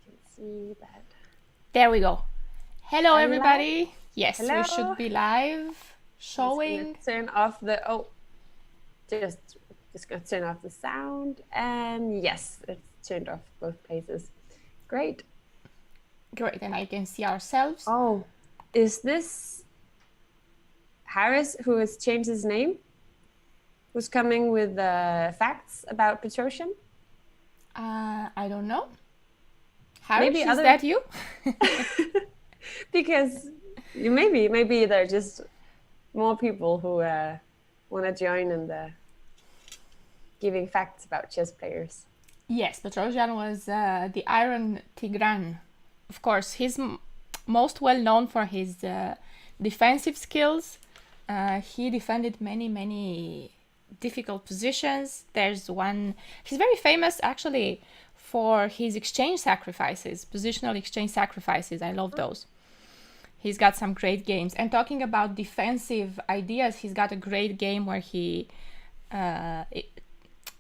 can see that. There we go. Hello, Are we everybody. live? Yes, Hello. we should be live. Showing. Just gonna turn off the just gonna turn off the sound, and yes, it's turned off both places. Great. Great, and I can see ourselves. Oh, is this Harris who has changed his name? Who's coming with facts about Petrosian? I don't know. Harris, Maybe is that you? Because maybe there are just more people who want to join in the giving facts about chess players. Yes, Petrosian was the Iron Tigran. Of course, he's most well known for his defensive skills. He defended many difficult positions. There's one, he's very famous actually for his exchange sacrifices, positional exchange sacrifices. I love those. He's got some great games. And talking about defensive ideas, he's got a great game where he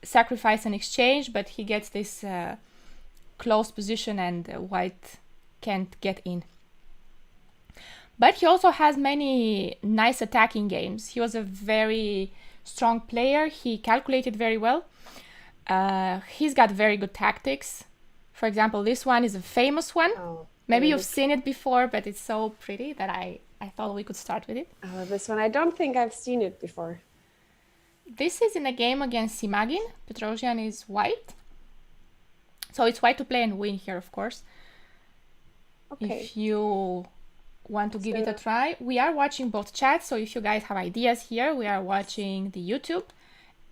sacrifice an exchange, but he gets this close position and white can't get in. But he also has many nice attacking games. He was a very strong player. He calculated very well. He's got very good tactics. For example, this one is a famous one. Maybe you've seen it before, but it's so pretty that I thought we could start with it. Oh, this one, I don't think I've seen it before. This is in a game against Simagin. Petrosian is white. So it's white to play and win here, of course. Okay. If you want to give it a try. We are watching both chats, so if you guys have ideas here, we are watching the YouTube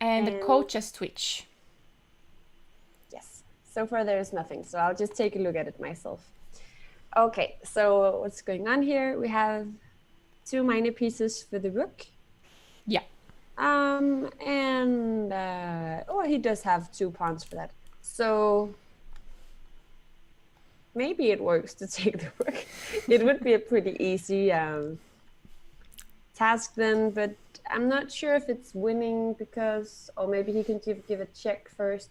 and the CoChess Twitch. Yes. So far there's nothing, so I'll just take a look at it myself. Okay, so what's going on here? We have 2 minor pieces for the rook. Yeah. He does have 2 pawns for that. So maybe it works to take the rook. It would be a pretty easy task then, but I'm not sure if it's winning because, or maybe he can give a check first.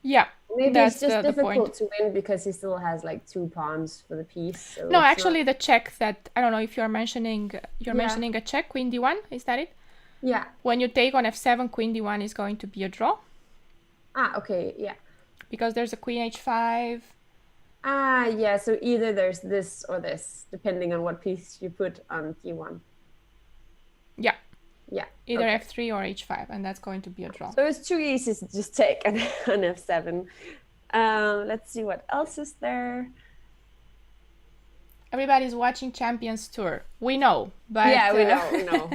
Yeah, maybe that's it's just difficult point. to win because he still has like 2 pawns for the piece. So no, actually, the check that I don't know if you're mentioning mentioning a check, queen d1. Is that it? Yeah. When you take on f7, queen d1 is going to be a draw. Ah, okay, yeah. Because there's a queen h5. Ah, yeah. So either there's this or this, depending on what piece you put on d1. Yeah. Yeah. Either f3 or h5, and that's going to be a draw. So it's too easy to just take on f7. Let's see what else is there. Everybody's watching Champions Tour. We know, but yeah, we know.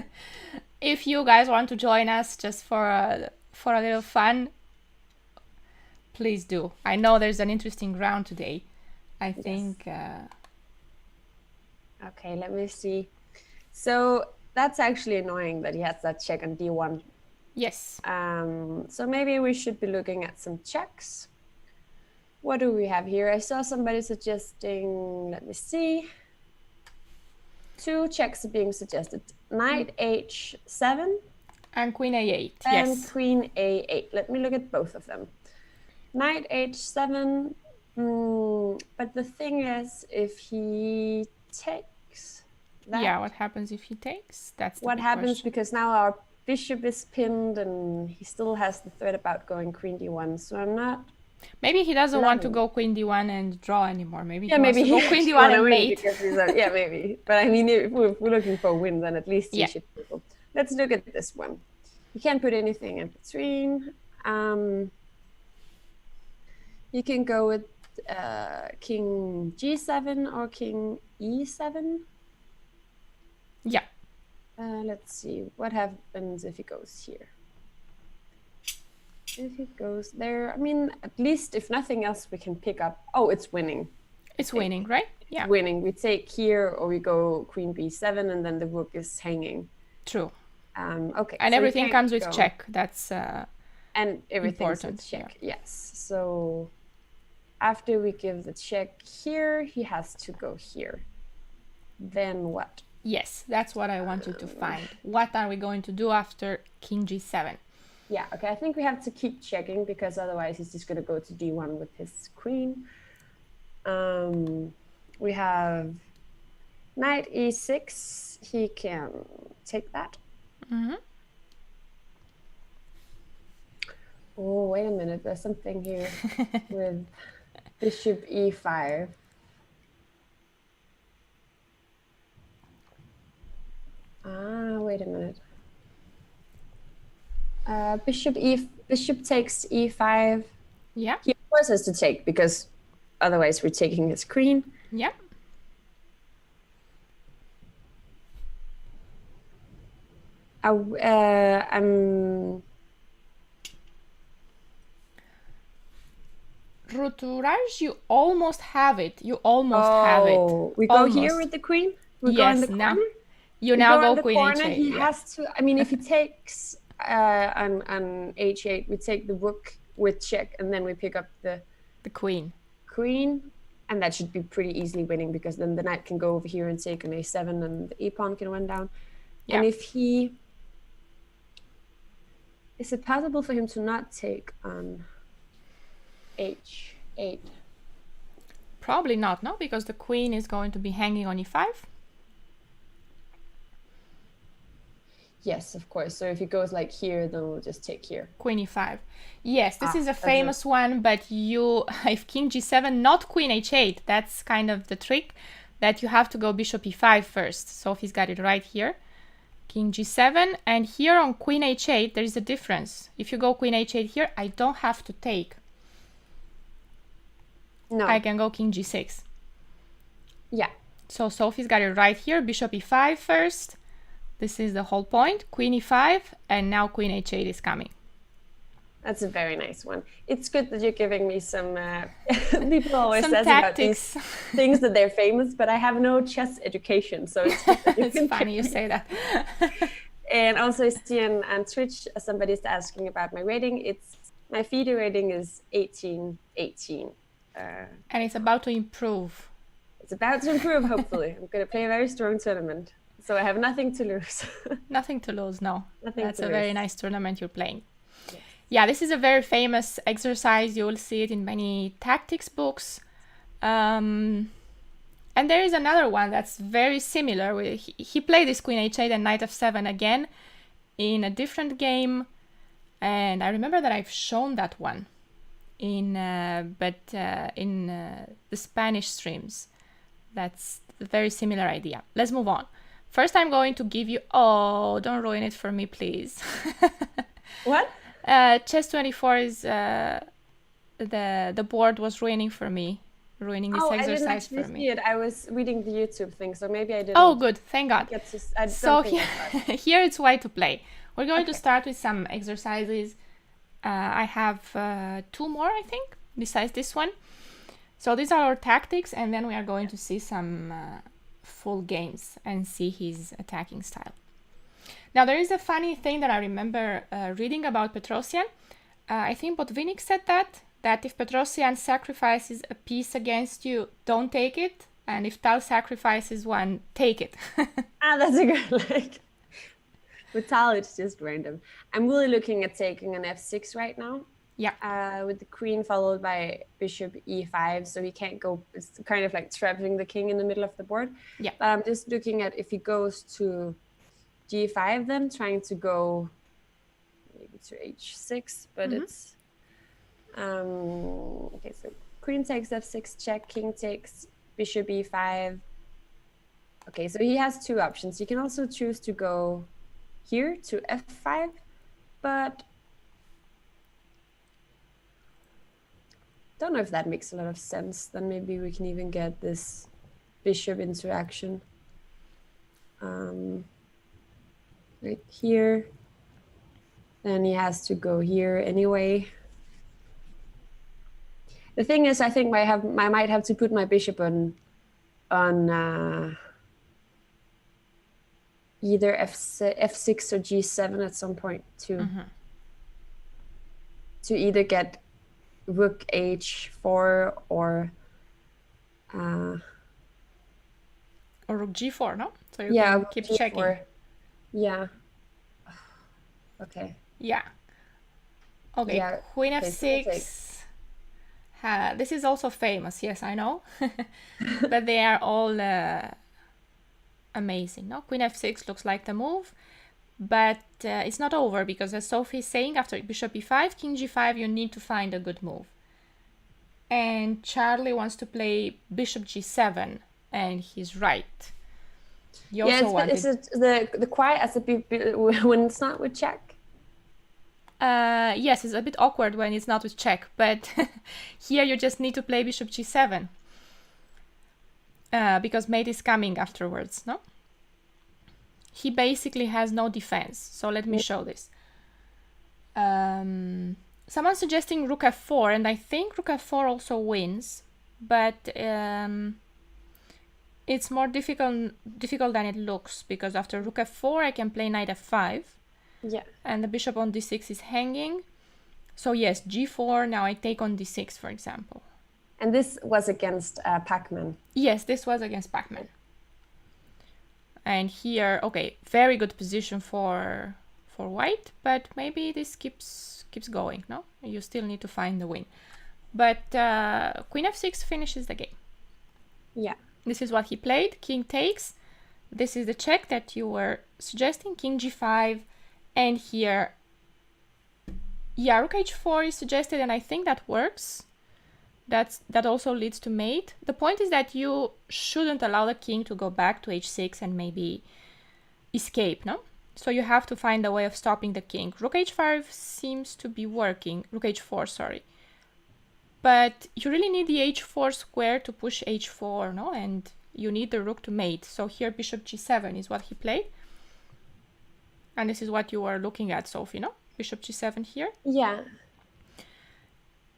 If you guys want to join us just for a little fun, please do. I know there's an interesting round today. I think. Okay, let me see. So that's actually annoying that he has that check on d1. Yes. So maybe we should be looking at some checks. What do we have here? I saw somebody suggesting, let me see. 2 checks are being suggested. Knight h7. And queen a8, and yes. Queen a8. Let me look at both of them. Knight h7. But the thing is, if he takes that... Yeah, what happens if he takes? That's the what happens question. Because now our bishop is pinned and he still has the threat about going queen d1. So I'm not... Maybe he doesn't want to go queen d1 and draw anymore. Maybe he maybe wants to go queen d1 and mate. Yeah, maybe. But I mean, if we're looking for a win, then at least he should be able. Let's look at this one. You can't put anything in between. You can go with king g7 or king e7. Yeah. Let's see. What happens if he goes here? If he goes there, I mean, at least if nothing else, we can pick up. Oh, it's winning. It's winning, right? It's winning. We take here or we go queen b7 and then the rook is hanging. True. Okay. And so everything comes with check. That's and everything's with check. Yes. So after we give the check here, he has to go here. Then what? Yes, that's what I wanted to find. What are we going to do after king g7? Yeah, okay, I think we have to keep checking because otherwise he's just going to go to d1 with his queen. We have knight e6. He can take that. Oh, wait a minute. There's something here with bishop e5. Wait a minute. Bishop takes e5. Yeah. He of course has to take because otherwise we're taking his queen. Yeah. Routourage, you almost have it. You almost have it. We go here with the queen? We go in the corner? You now go queen h8. He has to, I mean, if he takes on h8, we take the rook with check, and then we pick up the queen. And that should be pretty easily winning because then the knight can go over here and take an a7 and the e-pawn can run down. Yeah. And if he... Is it possible for him to not take on h8? Probably not, no? Because the queen is going to be hanging on e5. Yes, of course. So if he goes like here, then we'll just take here. Queen e5. Yes, this is a famous one, but if king g7, not queen h8, that's kind of the trick, that you have to go bishop e5 first. Sophie's got it right here. King g7, and here on queen h8, there is a difference. If you go queen h8 here, I don't have to take. No. I can go king g6. Yeah. So Sophie's got it right here, bishop e5 first. This is the whole point. Queen e5, and now queen h8 is coming. That's a very nice one. It's good that you're giving me some... people always some says tactics. About these things that they're famous, but I have no chess education, so it's good that it's funny you say that. And also, I see on Twitch, somebody's asking about my rating. My FIDE rating is 1818. And it's about to improve. It's about to improve, hopefully. I'm going to play a very strong tournament. So I have nothing to lose. Nothing to lose, no. That's a lose. very nice tournament you're playing. Yes. Yeah, this is a very famous exercise. You will see it in many tactics books. And there is another one that's very similar. He played this queen h8 and knight f7 again in a different game. And I remember that I've shown that one in the Spanish streams. That's a very similar idea. Let's move on. First, I'm going to give you... Oh, don't ruin it for me, please. What? Chess24 is... the board was ruining for me. Ruining this exercise for me. I didn't see it. I was reading the YouTube thing, so maybe I didn't... Oh, good. Thank God. So here it's white to play. We're going to start with some exercises. I have 2 more, I think, besides this one. So these are our tactics, and then we are going to see some... full games and see his attacking style. Now there is a funny thing that I remember reading about Petrosian. I think Botvinnik said that if Petrosian sacrifices a piece against you, don't take it, and if Tal sacrifices one, take it. That's a good with Tal it's just random. I'm really looking at taking an f6 right now. Yeah. With the queen followed by bishop e5, so he can't go. It's kind of like trapping the king in the middle of the board. Yeah. But I'm just looking at if he goes to g5, then trying to go maybe to h6, but it's okay. So queen takes f6 check, king takes bishop e5. Okay, so he has 2 options. He can also choose to go here to f5, but don't know if that makes a lot of sense. Then maybe we can even get this bishop interaction right here. Then he has to go here anyway. The thing is, I think I might have to put my bishop on either f6 or g7 at some point to either get rook h4 or rook g4, no? So you can keep checking. Yeah. Okay. Yeah. Okay, Yeah, queen okay, so we'll take. f6. This is also famous, yes, I know. But they are all amazing, no? Queen f6 looks like the move, but it's not over, because as Sophie is saying, after bishop e5, king g5, you need to find a good move. And Charlie wants to play bishop g7, and he's right. You Yeah, also wanted... is it the quiet as a when it's not with check? Yes, it's a bit awkward when it's not with check, but here you just need to play bishop g7. Because mate is coming afterwards, no? He basically has no defense, so let me show this. Someone's suggesting rook f4, and I think rook f4 also wins, but it's more difficult than it looks, because after rook f4 I can play knight f5. Yeah. And the bishop on d6 is hanging. So yes, g4, now I take on d6, for example. And this was against Pac-Man. Yes, this was against Pac-Man. And here, okay, very good position for white, but maybe this keeps going, no? You still need to find the win. But queen f6 finishes the game. Yeah. This is what he played. King takes. This is the check that you were suggesting. King g5. And here, yeah, rook h4 is suggested, and I think that works. That also leads to mate. The point is that you shouldn't allow the king to go back to h6 and maybe escape, no? So you have to find a way of stopping the king. Rook h5 seems to be working. Rook h4, sorry. But you really need the h4 square to push h4, no? And you need the rook to mate. So here bishop g7 is what he played. And this is what you were looking at, Sophie, no? Bishop g7 here. Yeah.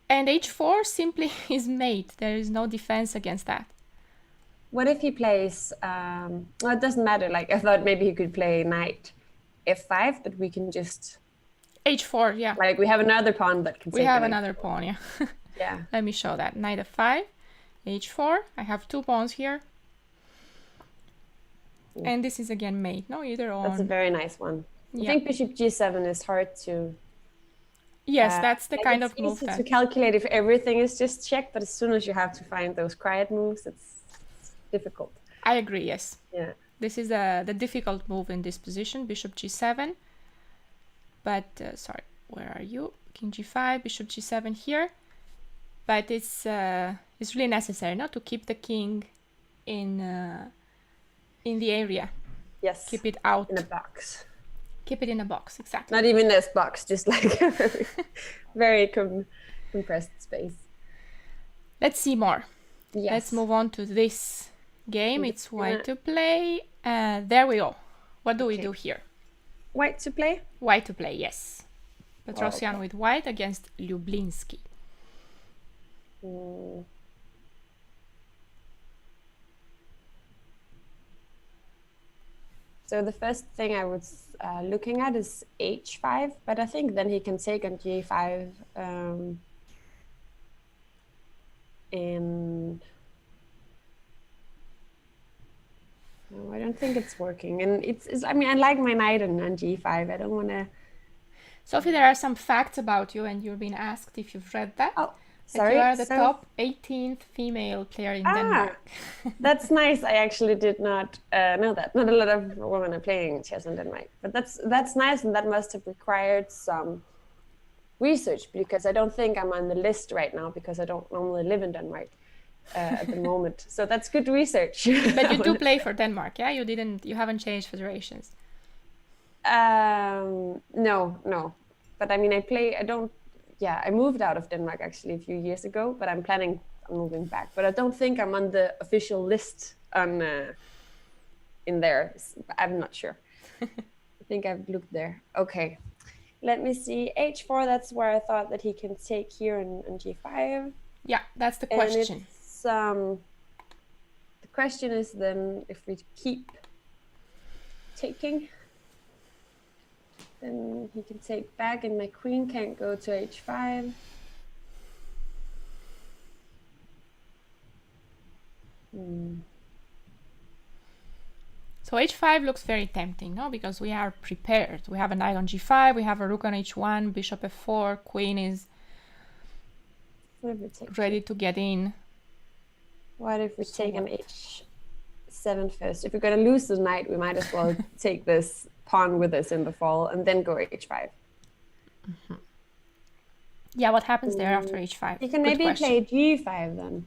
And h4 simply is mate. There is no defense against that. What if he plays, well, it doesn't matter. Like, I thought maybe he could play knight f5, but we can just... h4, yeah. Like, we have another pawn that can take... We have another pawn, yeah. Yeah. Let me show that. Knight f5, h4. I have two pawns here. And this is again mate, no? Either on... That's a very nice one. Yeah. I think bishop g7 is hard to... Yes, that's the kind of move that... that... to calculate if everything is just checked, but as soon as you have to find those quiet moves, it's difficult. I agree, yes. Yeah. This is the difficult move in this position, bishop g7. But, sorry, where are you? King g5, bishop g7 here. But it's really necessary, no? To keep the king in the area. Yes. Keep it out. In a box. Keep it in a box, exactly. Not even this box, just like a very compressed space. Let's see more. Yes. Let's move on to this game. It's white to play. There we go. What do we do here? White to play? White to play, yes. Petrosian with white against Lublinsky. So the first thing I was looking at is h5, but I think then he can take on g5 and no, I don't think it's working. And it's I mean, I like my knight on g5. I don't want to... Sophie, there are some facts about you, and you're being asked if you've read that. Oh, sorry. You are the top 18th female player in Denmark. That's nice. I actually did not know that. Not a lot of women are playing chess in Denmark, but that's nice, and that must have required some research, because I don't think I'm on the list right now, because I don't normally live in Denmark at the moment. So that's good research. But you do play for Denmark, yeah? You haven't changed federations. No. But I mean, I moved out of Denmark actually a few years ago, but I'm planning on moving back. But I don't think I'm on the official list in there. I'm not sure. I think I've looked there. Okay. Let me see. h4, that's where I thought that he can take here on g5. Yeah, that's the question. And the question is then if we keep taking, then he can take back, and my queen can't go to h5. So h5 looks very tempting, no? Because we are prepared. We have a knight on g5, we have a rook on h1, bishop f4, queen is ready to get in. What if we take an h7 first? If we're going to lose the knight, we might as well take this pawn with us in the fall and then go h5. Yeah, what happens there after h5? You can maybe play g5 then.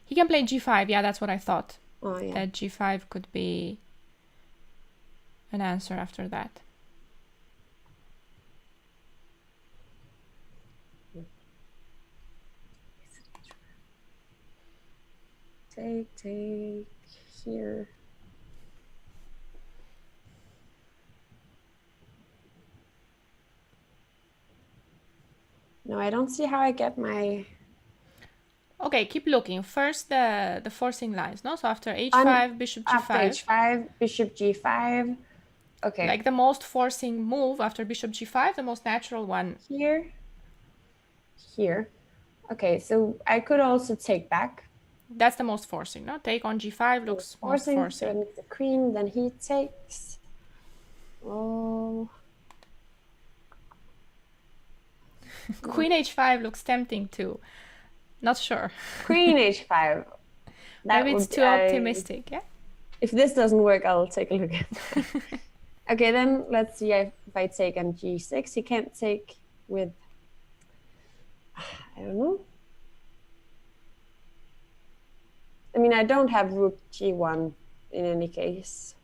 He can play g5, yeah, that's what I thought. Oh, yeah. That g5 could be an answer after that. Take here. No, I don't see how I get my... Okay, keep looking. First, the forcing lines, no? So after h5, bishop g5. After h5, bishop g5. Okay. Like the most forcing move after bishop g5, the most natural one. Here. Okay, so I could also take back. That's the most forcing, no? Take on g5 looks most forcing. So the queen, then he takes. Oh. Queen h5 looks tempting too. Not sure. Queen h5. Maybe it's too optimistic, yeah? If this doesn't work, I'll take a look at that. Okay, then let's see if I take on g6. He can't take with... I don't know. I mean, I don't have rook g1 in any case.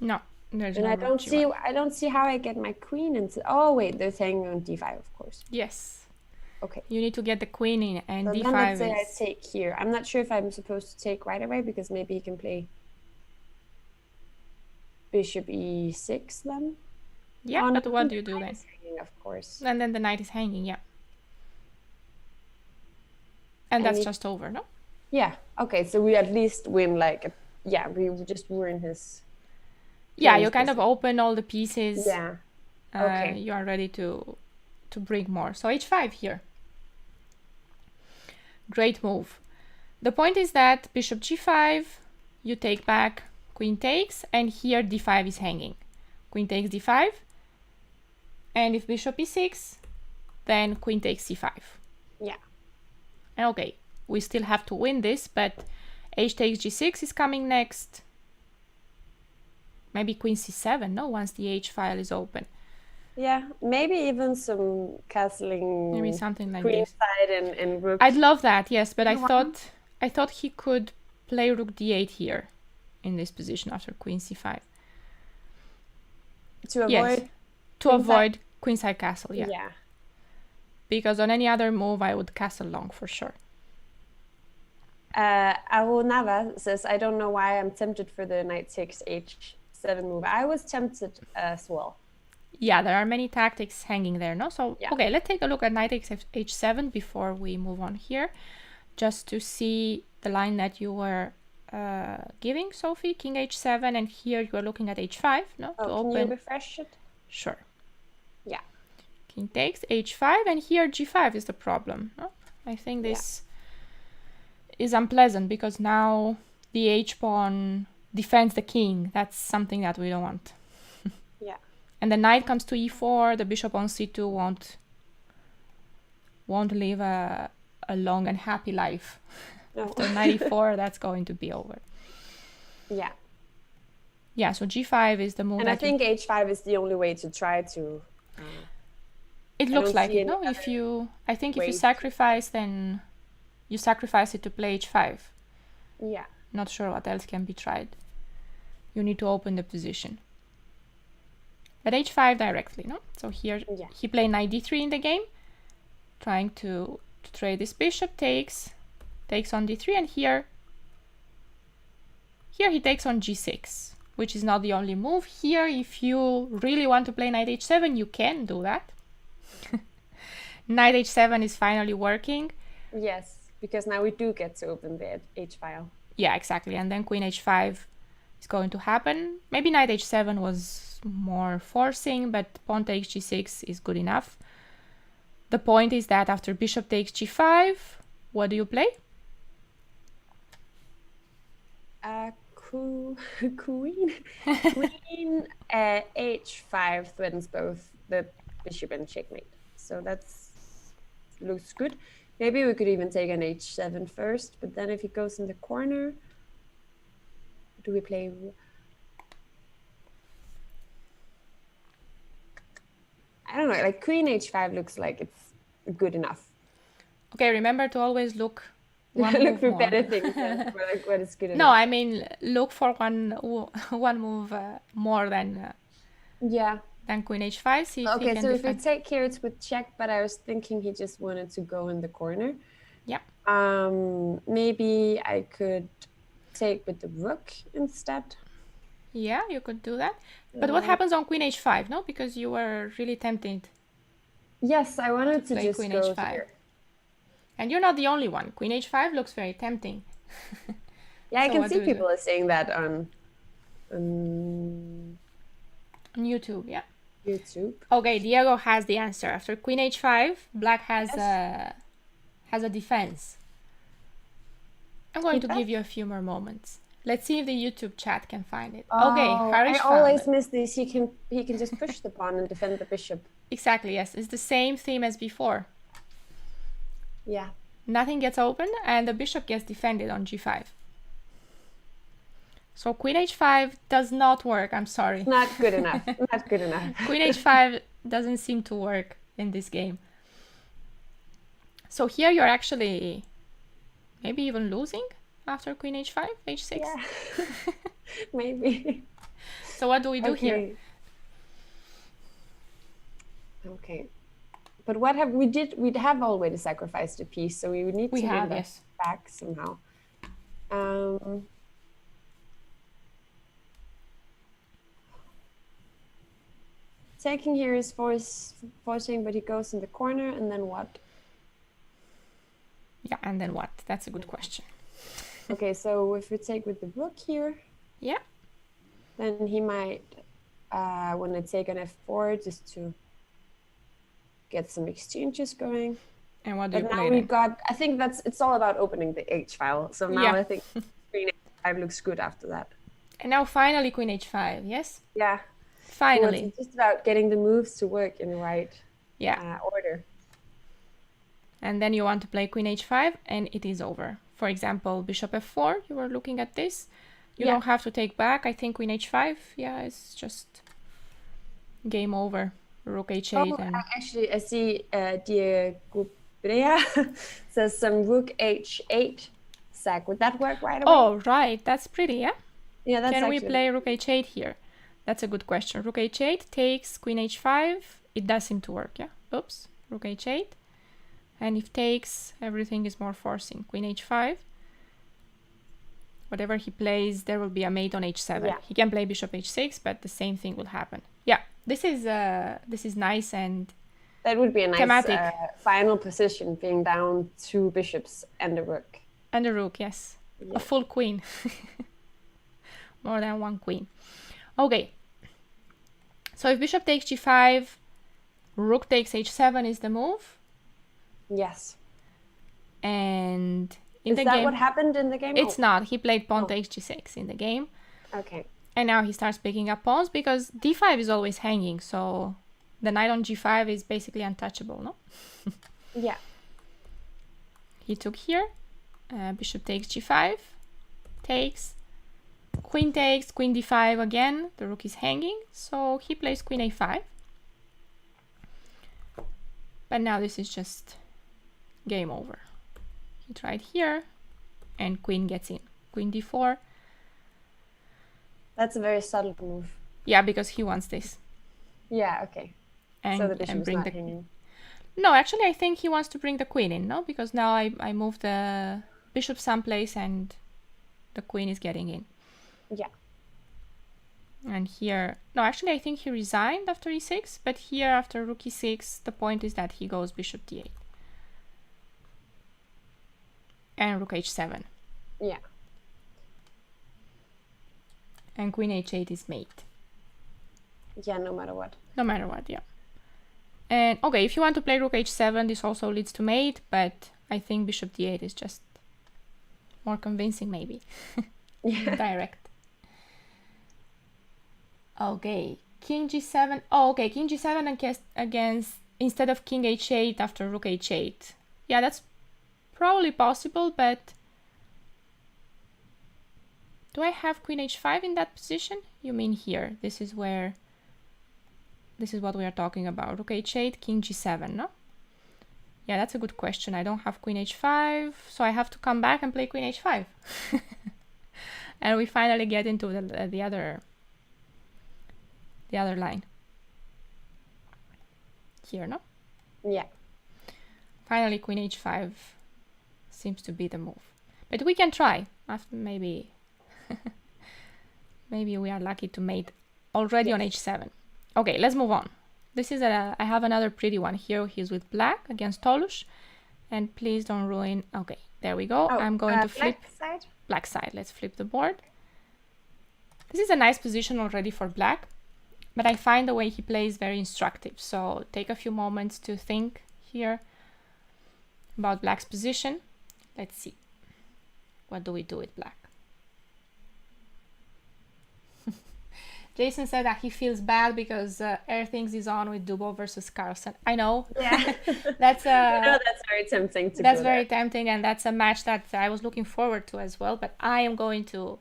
No, there's and no I don't rook see. g1. I don't see how I get my queen into. Oh wait, they're saying on d5, of course. Yes. Okay. You need to get the queen in, and so d5 then let's say is... I take here. I'm not sure if I'm supposed to take right away because maybe he can play bishop e6 then. Yeah, but what do you do then? Hanging, of course. And then the knight is hanging, yeah. And that's just over, no? Yeah. Okay. So we at least win like, we just ruin his. Yeah, you kind of open all the pieces. Yeah. Okay. You are ready to bring more. So h5 here. Great move. The point is that bishop g5, you take back, queen takes, and here d5 is hanging. Queen takes d5, and if bishop e6, then queen takes c5. Yeah. And okay, we still have to win this, but h takes g6 is coming next. Maybe queen c7, no? Once the h file is open. Yeah, maybe even some castling. Maybe something like queen this. side and rook. I'd love that, yes, but I thought he could play rook d8 here in this position after queen c5. To avoid. Yes, to avoid queenside castle, yeah. Yeah. Because on any other move, I would castle long for sure. Arunava says, I don't know why I'm tempted for the knight takes h7 move. I was tempted as well. Yeah, there are many tactics hanging there, no? So, yeah. Okay, let's take a look at knight takes h7 before we move on here. Just to see the line that you were giving, Sophie. King h7, and here you are looking at h5, no? Oh, to can open. you refresh it? Sure. Yeah. King takes h5, and here g5 is the problem, no? I think this is unpleasant because now the h-pawn defends the king. That's something that we don't want. Yeah. And the knight comes to e4, the bishop on c2 won't live a long and happy life. No. After knight e4, that's going to be over. Yeah. Yeah, so g5 is the move. And I think h5 is the only way to try to... it looks like it, no? If you sacrifice, then you sacrifice it to play h5. Yeah. Not sure what else can be tried. You need to open the position. But h5 directly, no? So here he played knight d3 in the game, trying to trade this bishop, takes on d3, and here he takes on g6, which is not the only move. Here, if you really want to play knight h7, you can do that. Knight h7 is finally working. Yes, because now we do get to open the h-file. Yeah, exactly. And then queen h5 is going to happen. Maybe knight h7 was more forcing, but pawn takes g6 is good enough. The point is that after bishop takes g5, what do you play? queen h5 threatens both the bishop and checkmate. So that's looks good. Maybe we could even take an h7 first, but then if he goes in the corner, do we play? I don't know, like queen h5 looks like it's good enough. Okay, remember to always look one Look move for more. better things than for like what is good enough. No, I mean look for one move more than Yeah. queen h5. See if he Okay, can so if we defend. take here, it's with check, but I was thinking he just wanted to go in the corner. Yeah. Maybe I could take with the rook instead. Yeah, you could do that. But what happens on queen h5? No, because you were really tempted. Yes, I wanted to play just queen go h5. here. And you're not the only one. Queen h5 looks very tempting. Yeah, I So can what see do we do? people are saying that on On YouTube, yeah. YouTube. Okay, Diego has the answer. After queen h5, black has a defense. I'm going to give you a few more moments. Let's see if the YouTube chat can find it. Okay, Harish I found always it. miss these. He can just push the pawn and defend the bishop. Exactly, yes. It's the same theme as before. Yeah. Nothing gets open and the bishop gets defended on g5. So queen h5 does not work, I'm sorry. Not good enough. Not good enough. Queen h5 doesn't seem to work in this game. So here you're actually maybe even losing after queen h5, h6. Yeah. Maybe. So what do we do here? Okay. But what have we did? We'd have already sacrificed a piece, so we would need to win that back somehow. Taking here is forcing, but he goes in the corner, and then what? Yeah, and then what? That's a good question. Okay, so if we take with the rook here, yeah, then he might want to take an f4 just to get some exchanges going. And what do you play? Now we got. I think it's all about opening the h file. So now I think queen h5 looks good after that. And now finally queen h5. Yes. Yeah. Finally. So it's just about getting the moves to work in the right order. And then you want to play queen h5 and it is over. For example, bishop f4, you were looking at this. You don't have to take back. I think queen h5, it's just game over. Rook h8. And actually, I see Diego says some rook h8 sack. Would that work right away? Oh, right. That's pretty, yeah? Yeah, that's Can we play rook h8 here? That's a good question. Rook h8 takes queen h5. It does seem to work, yeah? Oops. Rook h8. And if takes, everything is more forcing. Queen h5. Whatever he plays, there will be a mate on h7. Yeah. He can play bishop h6, but the same thing will happen. Yeah, this is nice and that would be a nice thematic. Final position, being down 2 bishops and a rook. And a rook, yes. Yeah. A full queen. More than 1 queen. Okay. So if bishop takes g5, rook takes h7 is the move. Yes. And is that what happened in the game? It's not. He played pawn takes g6 in the game. Okay. And now he starts picking up pawns because d5 is always hanging. So the knight on g5 is basically untouchable, no? Yeah. He took here. Bishop takes g5. Takes. Queen takes. Queen d5 again. The rook is hanging. So he plays queen a5. But now this is just game over. He tried here. And queen gets in. Queen d4. That's a very subtle move. Yeah, because he wants this. Yeah, okay. And, so the bishop is not the hanging. No, actually, I think he wants to bring the queen in, no? Because now I move the bishop someplace and the queen is getting in. Yeah. And here... No, actually, I think he resigned after e6, but here, after rook e6, the point is that he goes bishop d8. And rook h7. Yeah. And queen h8 is mate. Yeah, no matter what. No matter what, yeah. And, okay, if you want to play rook h7, this also leads to mate, but I think bishop d8 is just more convincing, maybe. direct. Okay, king g7. Oh, okay, king g7 against instead of king h8 after rook h8. Yeah, that's probably possible, but do I have queen h5 in that position? You mean here? This is what we are talking about. Rook h8, king g7, no? Yeah, that's a good question. I don't have queen h5, so I have to come back and play queen h5. And we finally get into the other line. Here, no? Yeah. Finally, queen h5 seems to be the move. But we can try. After maybe we are lucky to mate already on h7. Okay, let's move on. This is I have another pretty one here. He's with black against Tolush. And please don't ruin. Okay, there we go. I'm going to flip black side. Let's flip the board. This is a nice position already for black, but I find the way he plays very instructive. So take a few moments to think here about black's position. Let's see. What do we do with black? Jason said that he feels bad because Airthings is on with Dubov versus Carlsen. I know. Yeah. that's that's very tempting to That's very tempting, and that's a match that I was looking forward to as well, but I am going to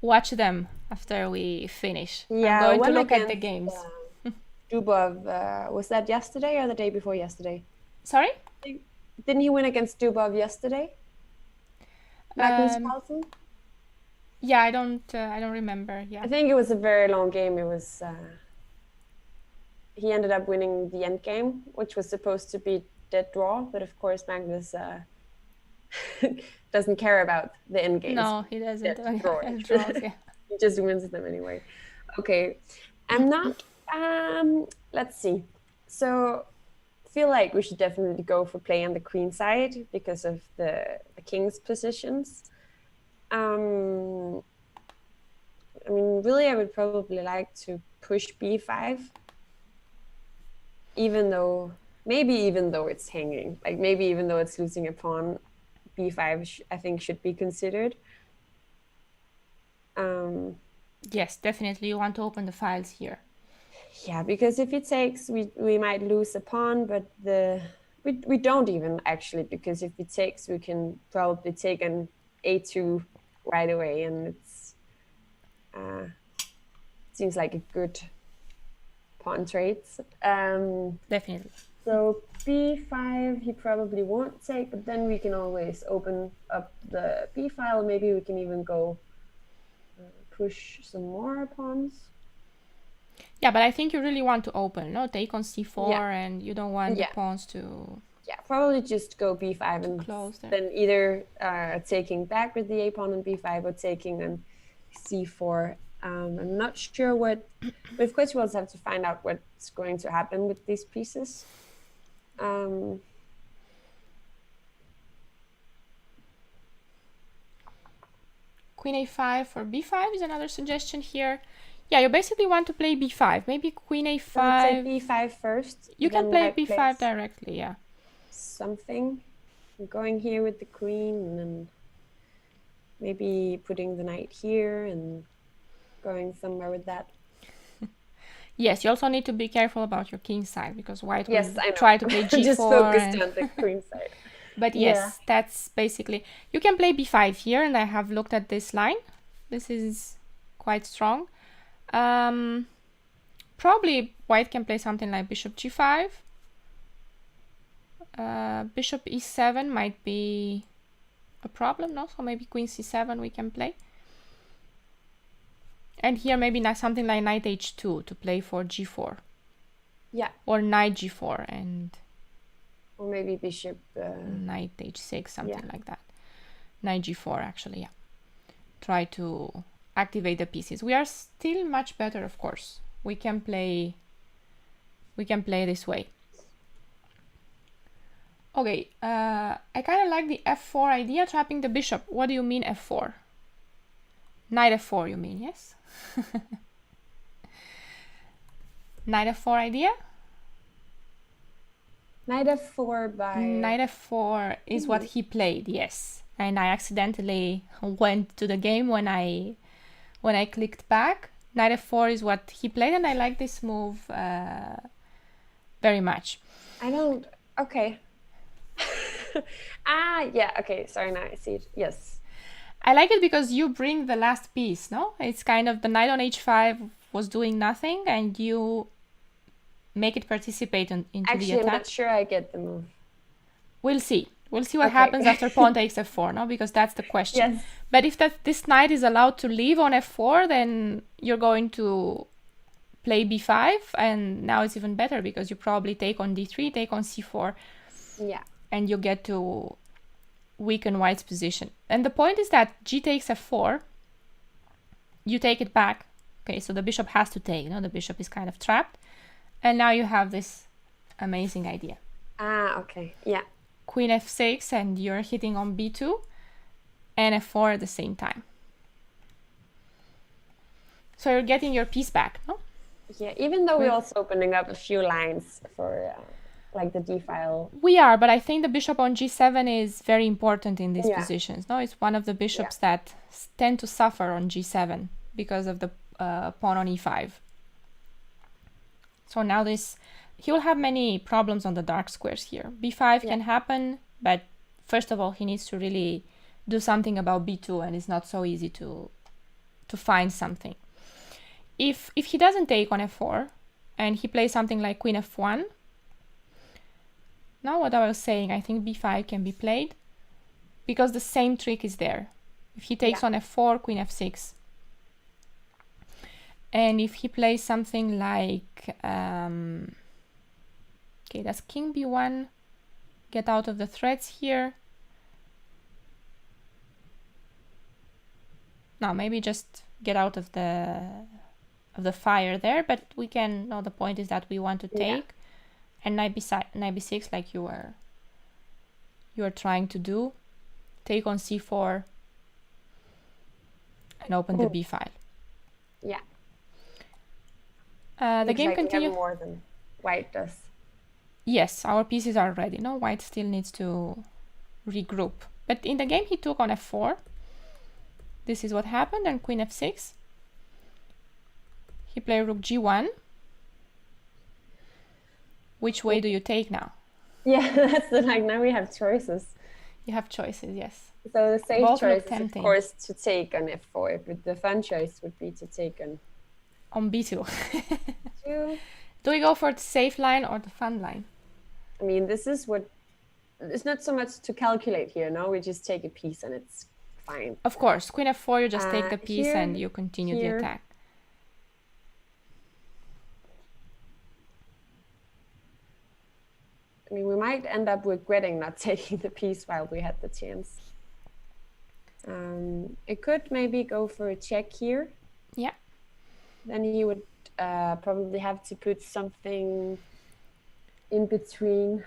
watch them after we finish. Yeah, I'm going to look at the games. Dubov, was that yesterday or the day before yesterday? Sorry? Didn't he win against Dubov yesterday? Magnus Carlsen? Yeah, I don't remember. Yeah, I think it was a very long game. It was he ended up winning the end game, which was supposed to be dead draw, but of course Magnus doesn't care about the end games. No, he doesn't. Yeah. He just wins them anyway. Okay, I'm not. Let's see. So I feel like we should definitely go for play on the queen side because of the king's positions. I mean, really, I would probably like to push b5, even though it's hanging, like maybe even though it's losing a pawn, b5 I think should be considered. Yes, definitely. You want to open the files here. Yeah, because if he takes, we might lose a pawn, but we don't even actually, because if he takes, we can probably take an a2 right away, and it's seems like a good pawn trade. Definitely. So b5 he probably won't take, but then we can always open up the b file. Maybe we can even go push some more pawns. Yeah, but I think you really want to open, no? Take on c4, and you don't want the pawns to... Yeah, probably just go b5 and close there. Then either taking back with the a pawn on b5 or taking on c4. I'm not sure what... Of course, we'll have to find out what's going to happen with these pieces. Queen a5 for b5 is another suggestion here. Yeah, you basically want to play b5. Maybe queen a5. b5 first. You can play b5 directly, yeah. Something. I'm going here with the queen, and then maybe putting the knight here and going somewhere with that. Yes, you also need to be careful about your king side, because white will try to play g4. Just focused on the queen side. But yes, that's basically... You can play b5 here, and I have looked at this line. This is quite strong. Probably white can play something like bishop g5. Bishop e7 might be a problem, no? So maybe queen c7 we can play. And here maybe something like knight h2 to play for g4. Yeah. Or knight g4 and... Or maybe bishop... knight h6, something like that. Knight g4, actually, yeah. Try to activate the pieces. We are still much better, of course. We can play this way. Okay, I kind of like the f4 idea, trapping the bishop. What do you mean f4? Knight f4, you mean, yes? Knight f4 idea? Knight f4 by... Knight f4 is what he played, yes. and I accidentally went to the game when I clicked back. Knight f4 is what he played, and I like this move very much. I don't. Okay. Yeah. Okay. Sorry. Now I see it. Yes. I like it because you bring the last piece. No, it's kind of the knight on h5 was doing nothing, and you make it participate into the Actually, attack. I'm not sure I get the move. We'll see. We'll see what happens after pawn takes f4, no? Because that's the question. Yes. But if this knight is allowed to leave on f4, then you're going to play b5, and now it's even better because you probably take on d3, take on c4. Yeah. And you get to weaken white's position. And the point is that g takes f4, you take it back. Okay, so the bishop has to take, no? The bishop is kind of trapped. And now you have this amazing idea. Okay. Yeah. Queen f6, and you're hitting on b2 and f4 at the same time. So you're getting your piece back, no? Yeah, even though we're also opening up a few lines for like the d file. We are, but I think the bishop on g7 is very important in these positions. No, it's one of the bishops that tend to suffer on g7 because of the pawn on e5. So now he will have many problems on the dark squares here. b5 can happen, but first of all, he needs to really do something about b2, and it's not so easy to find something. If he doesn't take on f4, and he plays something like queen f1, now what I was saying, I think b5 can be played, because the same trick is there. If he takes on f4, queen f6. And if he plays something like, okay, does king b1 get out of the threats here? No, maybe just get out of the fire there, but we can, no, the point is that we want to take, and knight b6 like you are trying to do, take on c4 and open the b file. Yeah. The game continues. More than white does. Yes, our pieces are ready. No, white still needs to regroup. But in the game he took on f4. This is what happened, and queen f6. He played rook g1. Which way do you take now? Yeah, that's the like. Now we have choices. You have choices, yes. So the safe Both choice look is, of course, to take on f4, but the fun choice would be to take on b2. Two. Do we go for the safe line or the fun line? I mean, this is what, it's not so much to calculate here, no? We just take a piece and it's fine. Of course, queen f4, you just take the piece here, and you continue the attack. I mean, we might end up regretting not taking the piece while we had the chance. It could maybe go for a check here. Yeah. Then he would probably have to put something in between.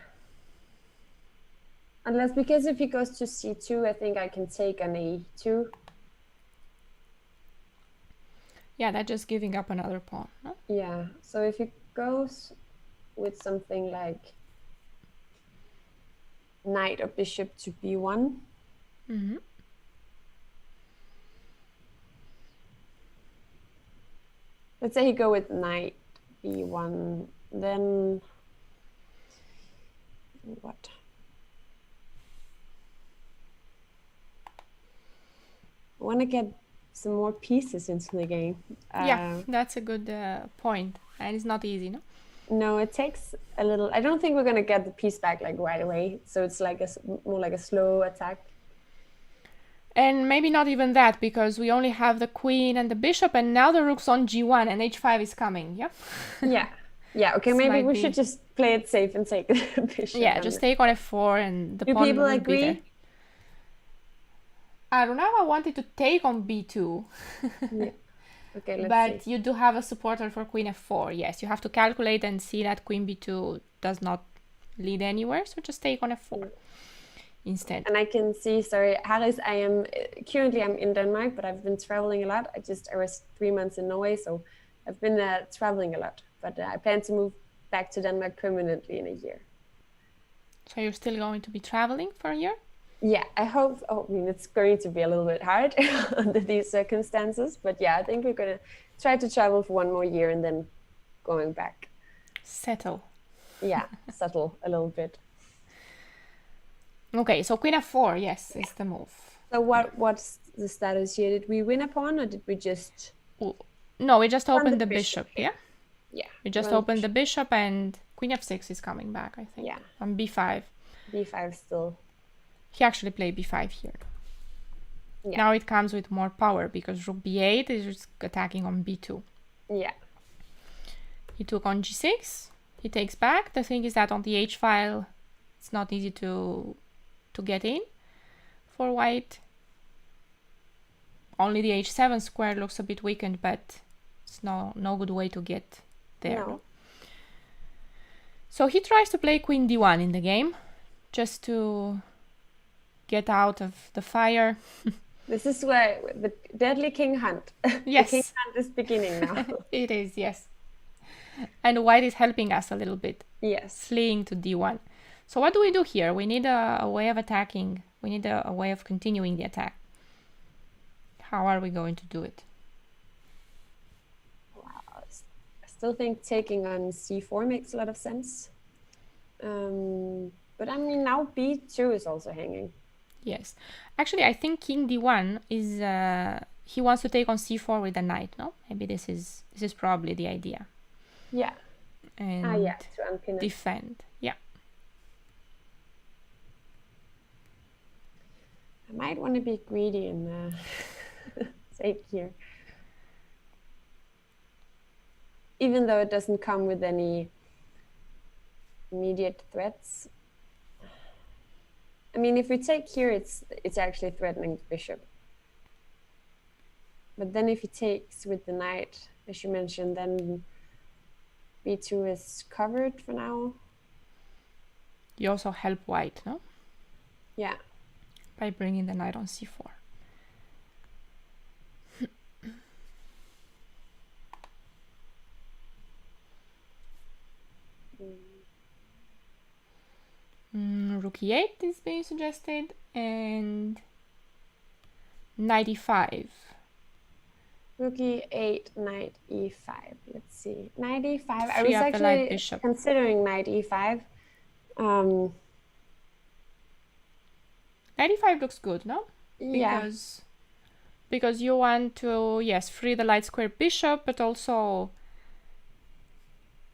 Unless, because if he goes to c2, I think I can take an a2. Yeah, that's just giving up another pawn. No? Yeah, so if he goes with something like knight or bishop to b1. Mm-hmm. Let's say he go with knight b1, then what? I want to get some more pieces into the game. Yeah, that's a good point. And it's not easy, no? No, it takes a little. I don't think we're going to get the piece back like right away. So it's like more like a slow attack. And maybe not even that, because we only have the queen and the bishop, and now the rook's on g1 and h5 is coming, yeah? Yeah, okay, maybe we should just play it safe and take the bishop. Yeah, just take on f4 and the pawn will be there. Do people agree? I don't know, I wanted to take on b2. Yeah. Okay, let's but see. you do have a supporter for queen f4, yes. You have to calculate and see that queen b2 does not lead anywhere, so just take on f4. Instead. And I can see, sorry, Harris, currently I'm in Denmark, but I've been traveling a lot. I was 3 months in Norway, so I've been traveling a lot. But I plan to move back to Denmark permanently in a year. So you're still going to be traveling for a year? Yeah, I hope. Oh, I mean, it's going to be a little bit hard under these circumstances, but yeah, I think we're gonna try to travel for one more year and then going back. Settle. Yeah, settle a little bit. Okay, so queen f4, yes, is the move. So what's the status here? Did we win a pawn or did we just? Ooh. No, we just Run opened the the bishop, here. yeah? Yeah. We just run opened the bishop and queen f6 is coming back, I think. Yeah. On b5. B5 still. He actually played b5 here. Yeah. Now it comes with more power because rook b8 is just attacking on b2. Yeah. He took on g6. He takes back. The thing is that on the h file, it's not easy to get in for white. Only the h7 square looks a bit weakened, but it's no good way to get there. No. So he tries to play queen d1 in the game, just to get out of the fire. This is where the deadly king hunt. Yes. The king hunt is beginning now. It is, yes. And white is helping us a little bit. Yes. Fleeing to d1. So what do we do here? We need a way of attacking. We need a way of continuing the attack. How are we going to do it? Wow. I still think taking on c4 makes a lot of sense. But I mean, now b2 is also hanging. Yes. Actually, I think king d1 is... he wants to take on c4 with the knight, no? Maybe this is probably the idea. Yeah. And yeah, to unpin it. Defend. Yeah. I might want to be greedy and take here. Even though it doesn't come with any immediate threats. I mean, if we take here, it's actually threatening the bishop. But then if he takes with the knight, as you mentioned, then b2 is covered for now. You also help white, no? Yeah. By bringing the knight on c4. Rook e8 is being suggested, and knight e5. Rook e8, knight e5. Let's see. Knight e5. I Free was up the light actually bishop. considering knight e5. Knight e5 looks good, no? Yeah. Because you want to, yes, free the light square bishop, but also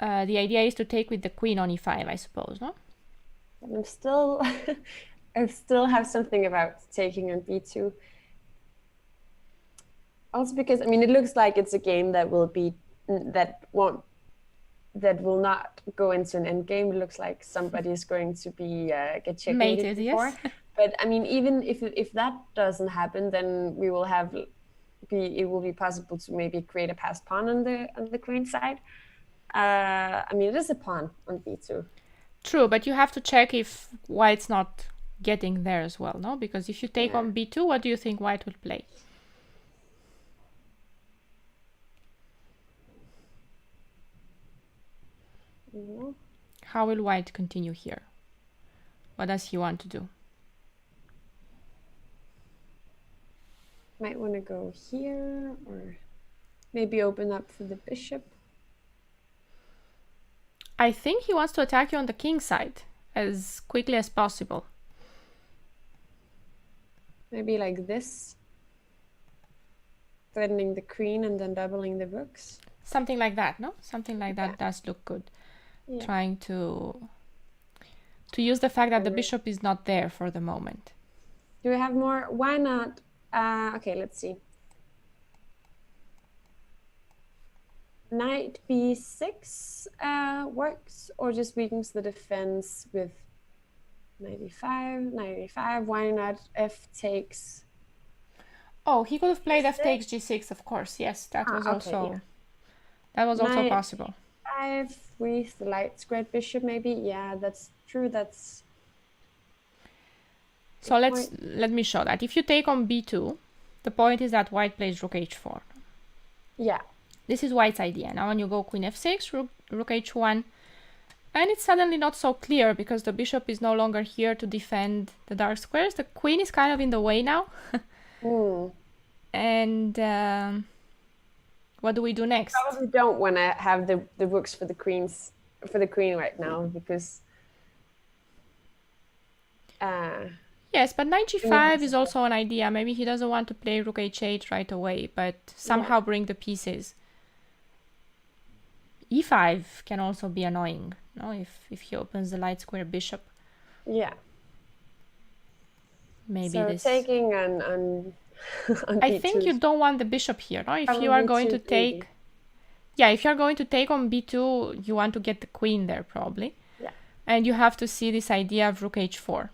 the idea is to take with the queen on e5, I suppose, no? But I'm still, I still have something about taking on b2. Also because, I mean, it looks like it's a game that will not go into an end game. It looks like somebody is going to be get checkmated before. Yes. But I mean, even if that doesn't happen, then we will it will be possible to maybe create a passed pawn on the queen side. I mean, it is a pawn on b2. True, but you have to check if white's not getting there as well, no? Because if you take on b2, what do you think white will play? Mm-hmm. How will white continue here? What does he want to do? Might want to go here, or maybe open up for the bishop. I think he wants to attack you on the king side as quickly as possible. Maybe like this. Threatening the queen and then doubling the rooks. Something like that, no? Something like that does look good. Yeah. Trying to use the fact that the bishop is not there for the moment. Do we have more? Why not? Okay, let's see. Knight b6 works, or just weakens the defense with knight e5. Why not f takes? Oh, he could have played f takes g6, of course. Yes, that was also possible. 5 with the light squared bishop, maybe. Yeah, that's true. That's. So let me show that. If you take on b2, the point is that white plays rook h4. Yeah. This is white's idea. Now when you go queen f6, rook h1, And it's suddenly not so clear because the bishop is no longer here to defend the dark squares. The queen is kind of in the way now. And what do we do next? Probably don't want to have the rooks for the queen right now because. Yes, but knight g5 is also an idea. Maybe he doesn't want to play rook h8 right away, but somehow bring the pieces. e5 can also be annoying, no? If he opens the light square bishop. Yeah. Maybe so this. Taking on I think you don't want the bishop here, no? If you are going to take, if you are going to take on b2, you want to get the queen there probably. Yeah. And you have to see this idea of rook h4.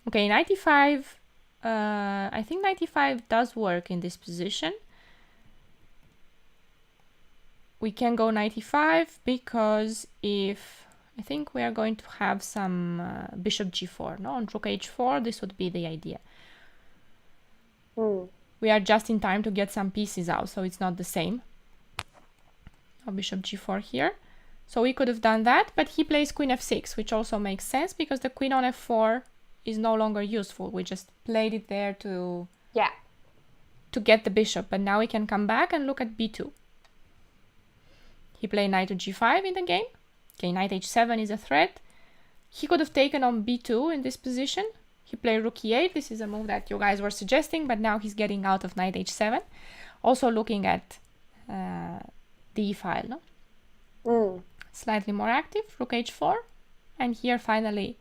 Okay, knight e5. I think knight e5 does work in this position. We can go knight e5 because if I think we are going to have some bishop g4, no? On rook h4, this would be the idea. We are just in time to get some pieces out, so it's not the same. Bishop g4 here. So we could have done that, but he plays queen f6, which also makes sense because the queen on f4 is no longer useful. We just played it there to get the bishop, but now we can come back and look at b2. He played knight to g5 in the game. Okay, knight h7 is a threat. He could have taken on b2 in this position. He played rook e8. This is a move that you guys were suggesting, but now he's getting out of knight h7. Also looking at the e-file, no? Slightly more active, rook h4. And here finally,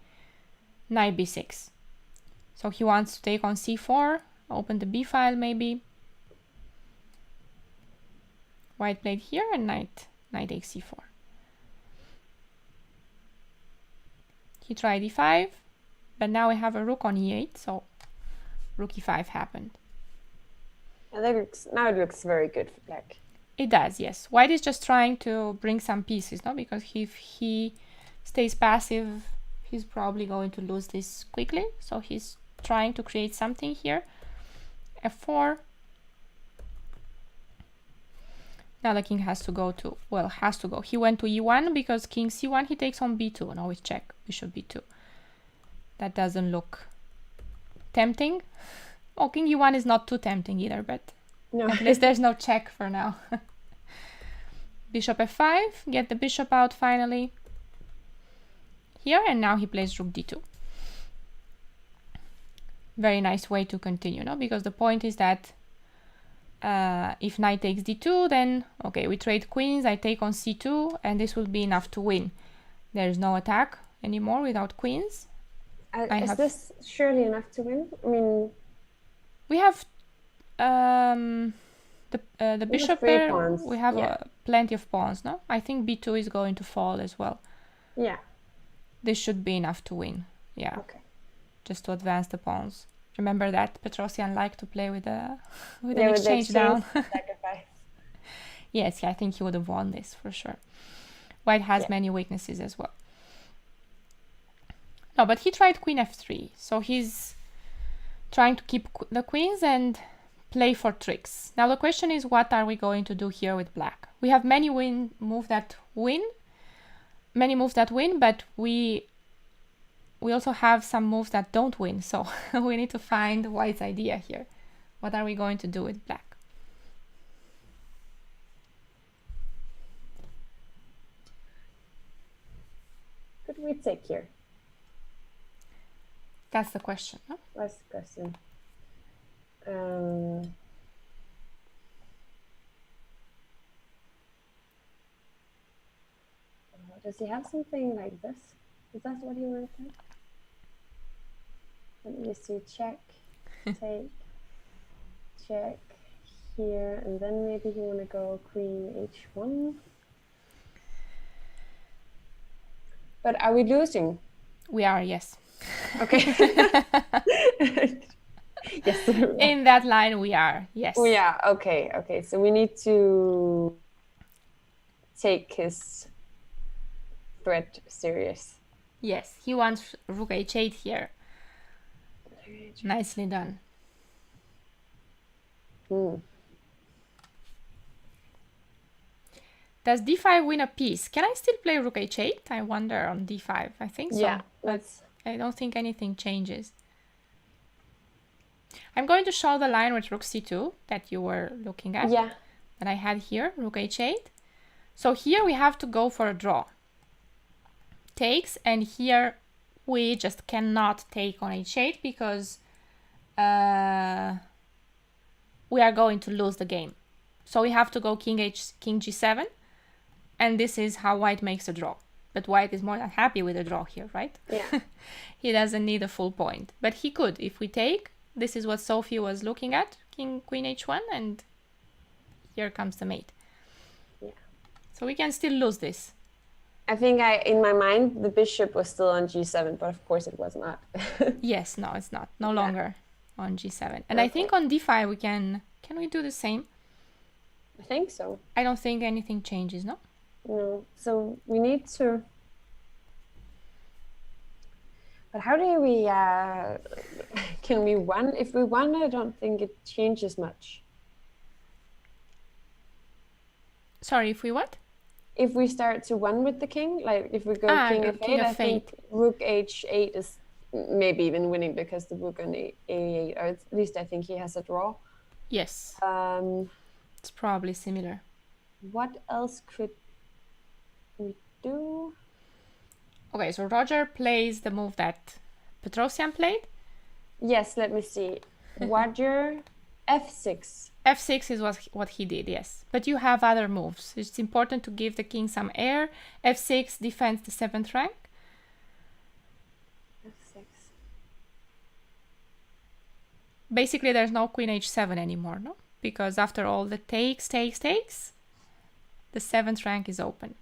knight b6. So he wants to take on c4, open the b file maybe. White played here and knight takes c4. He tried e5, but now we have a rook on e8, so rook e5 happened. And now it looks very good for black. It does, yes. White is just trying to bring some pieces, no? Because if he stays passive, he's probably going to lose this quickly. So he's trying to create something here. f4. Now the king has to go. He went to e1 because king c1, he takes on b2. Now we check bishop b2. That doesn't look tempting. Oh, king e1 is not too tempting either, but no. At least there's no check for now. Bishop f5, get the bishop out finally. Here, and now he plays rook d2. Very nice way to continue, no? Because the point is that if knight takes d2, then, okay, we trade queens, I take on c2, and this will be enough to win. There's no attack anymore without queens. Is this surely enough to win? I mean... We have the bishop there. We have plenty of pawns, no? I think b2 is going to fall as well. Yeah. This should be enough to win. Yeah. Okay. Just to advance the pawns. Remember that Petrosian liked to play with an exchange down. Yes, I think he would have won this for sure. White has many weaknesses as well. No, but he tried queen f3. So he's trying to keep the queens and play for tricks. Now the question is, what are we going to do here with black? We have many moves that win, but we also have some moves that don't win. So we need to find white's idea here. What are we going to do with black? Could we take here? That's the question, no? That's the question. Does he have something like this? Is that what he wanted? Let me see. Check, take, check here, and then maybe he want to go queen h1. But are we losing? We are, yes. Okay. Yes. In that line, we are, yes. We are. Okay. Okay. So we need to take his threat serious. Yes, he wants rook h8 here. Nicely done. Does d5 win a piece? Can I still play rook h8? I wonder on d5. I think so. Yeah, But I don't think anything changes. I'm going to show the line with rook c2 that you were looking at. Yeah. That I had here, rook h8. So here we have to go for a draw. Takes, and here we just cannot take on h8 because we are going to lose the game. So we have to go king g7, and this is how white makes a draw. But white is more than happy with a draw here, right? Yeah. He doesn't need a full point, but he could. If we take, this is what Sophie was looking at, queen h1, and here comes the mate. Yeah. So we can still lose this. I think in my mind, the bishop was still on g7, but of course it was not. Yes, no, it's not. No longer on g7. And I think on d5 we can we do the same? I think so. I don't think anything changes, no? No. So we need to... But how do we... can we win? If we won, I don't think it changes much. Sorry, if we what? If we start to win with the king, like if we go king f8, I think rook h8 is maybe even winning because the rook on a8, or at least I think he has a draw. Yes. It's probably similar. What else could we do? Okay, so Roger plays the move that Petrosian played. Yes, let me see. Roger f6. f6 is what he did, yes. But you have other moves. It's important to give the king some air. f6 defends the 7th rank. f6. Basically, there's no queen h7 anymore, no? Because after all the takes, the 7th rank is open.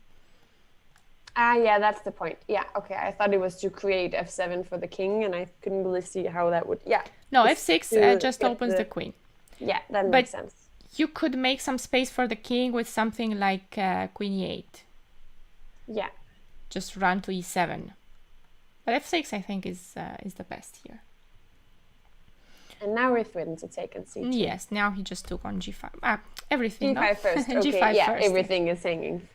Ah, yeah, that's the point. Yeah, okay. I thought it was to create f7 for the king, and I couldn't really see how that would... Yeah. No, f6 just opens the queen. Yeah, that makes sense. You could make some space for the king with something like queen e8. Yeah. Just run to e7. But f6, I think, is the best here. And now we're threatened to take on c2. Yes, now he just took on g5. Everything, g5 first. Okay, g5 yeah, first. everything is hanging.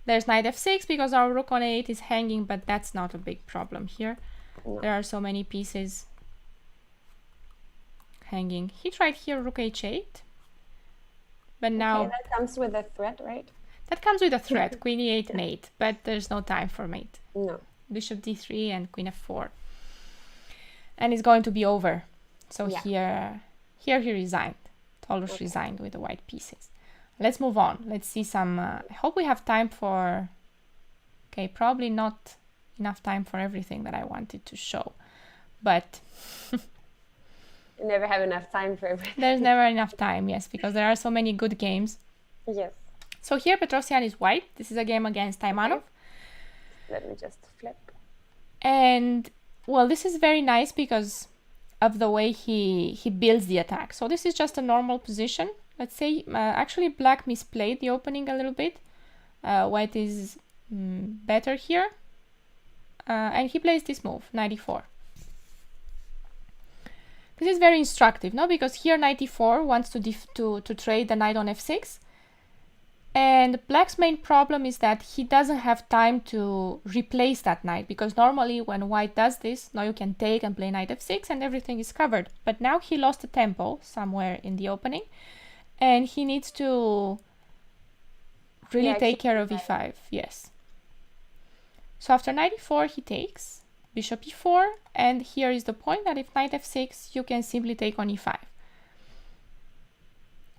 There's knight f6 because our rook on a8 is hanging, but that's not a big problem here. No. There are so many pieces hanging. He tried here rook h8, but now... Okay, that comes with a threat, right? That comes with a threat, queen e8 mate, but there's no time for mate. No. Bishop d3 and queen f4. And it's going to be over. So here he resigned. Tolus resigned with the white pieces. Let's move on. Let's see some... I hope we have time for... Okay, probably not enough time for everything that I wanted to show. But... You never have enough time for everything. There's never enough time, yes, because there are so many good games. Yes. So here Petrosian is white. This is a game against Taimanov. Okay. Let me just flip. And, well, this is very nice because of the way he builds the attack. So this is just a normal position. Let's say, actually black misplayed the opening a little bit. White is better here. And he plays this move, knight e4. This is very instructive, no? Because here knight e4 wants to trade the knight on f6. And black's main problem is that he doesn't have time to replace that knight. Because normally when white does this, now you can take and play knight f6 and everything is covered. But now he lost a tempo somewhere in the opening. And he needs to really take care of e5, yes. So after knight e4, he takes bishop e4, and here is the point that if knight f6, you can simply take on e5.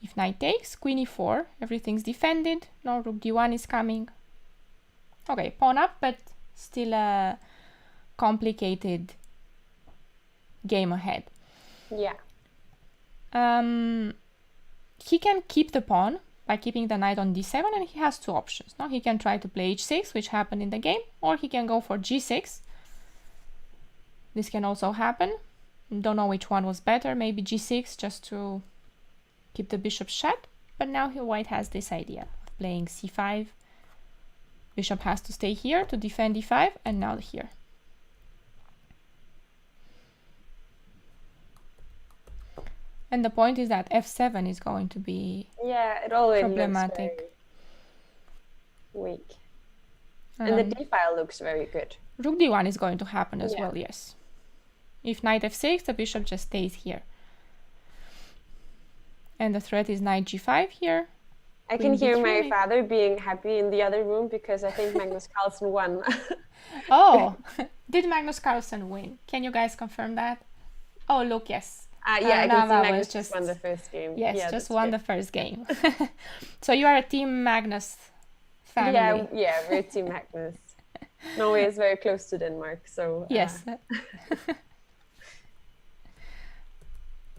If knight takes, queen e4, everything's defended, no, rook d1 is coming. Okay, pawn up, but still a complicated game ahead. Yeah. He can keep the pawn by keeping the knight on d7, and he has two options. Now he can try to play h6, which happened in the game, or he can go for g6. This can also happen. Don't know which one was better. Maybe g6 just to keep the bishop shut. But now white has this idea of playing c5. Bishop has to stay here to defend e5, and now here. And the point is that f7 is going to be it always problematic. weak. And the d file looks very good. Rook d1 is going to happen as Yeah. well, yes. If knight f6, the bishop just stays here. And the threat is knight g5 here. I Queen can hear b3 my maybe. father being happy in the other room because I think Magnus Carlsen won. Oh, did Magnus Carlsen win? Can you guys confirm that? Oh, look, yes. Yeah, I can see Nava Magnus was just won the first game. Yes, yeah, just that's won good. the first game. So you are a team Magnus family. Yeah, we're Team Magnus. Norway is very close to Denmark, so Yes.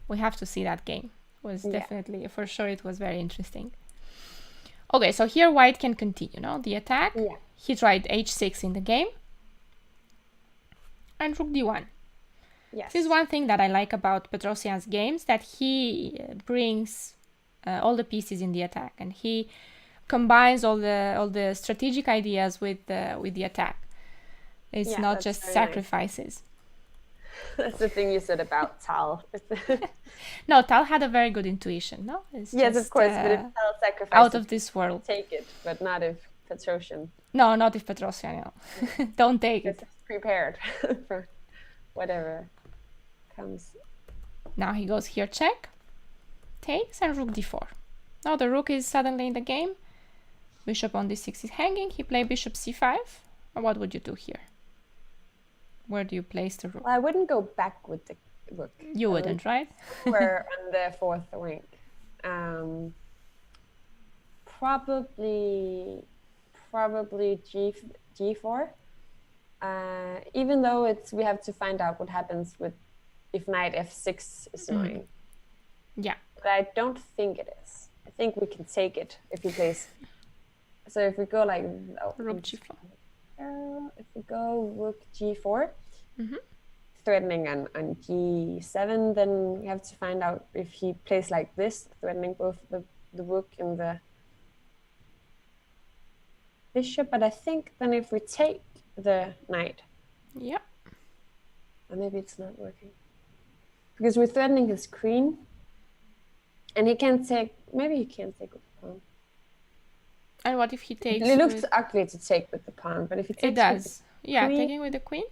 We have to see that game. It was definitely, for sure, it was very interesting. Okay, so here white can continue, no? The attack. Yeah. He tried h6 in the game. And rook d1. Yes. This is one thing that I like about Petrosian's games, that he brings all the pieces in the attack, and he combines all the strategic ideas with the attack. It's not just sacrifices. Nice. That's the thing you said about Tal. No, Tal had a very good intuition, no? It's yes, just, of course, but if Tal sacrifices, out of this world. Take it, but not if Petrosian. No, not if Petrosian, no. Don't take it. Prepared for whatever comes. Now he goes here, check, takes, and rook d4. Now the rook is suddenly in the game. Bishop on d6 is hanging. He played bishop c5. And what would you do here? Where do you place the rook? Well, I wouldn't go back with the rook. You wouldn't, right? We're on the fourth wing. Probably g4. Even though we have to find out what happens with if knight f6 is annoying. Yeah. But I don't think it is. I think we can take it if he plays. So if we go like rook g4. If we go rook g4, threatening on g7, then we have to find out if he plays like this, threatening both the rook and the bishop. But I think then if we take the knight, yeah, or maybe it's not working because we're threatening his queen, and he can't take. Maybe he can't take with the pawn. And what if he takes? It looks ugly to take with the pawn, but if he takes, it does. With yeah, queen, taking with the queen.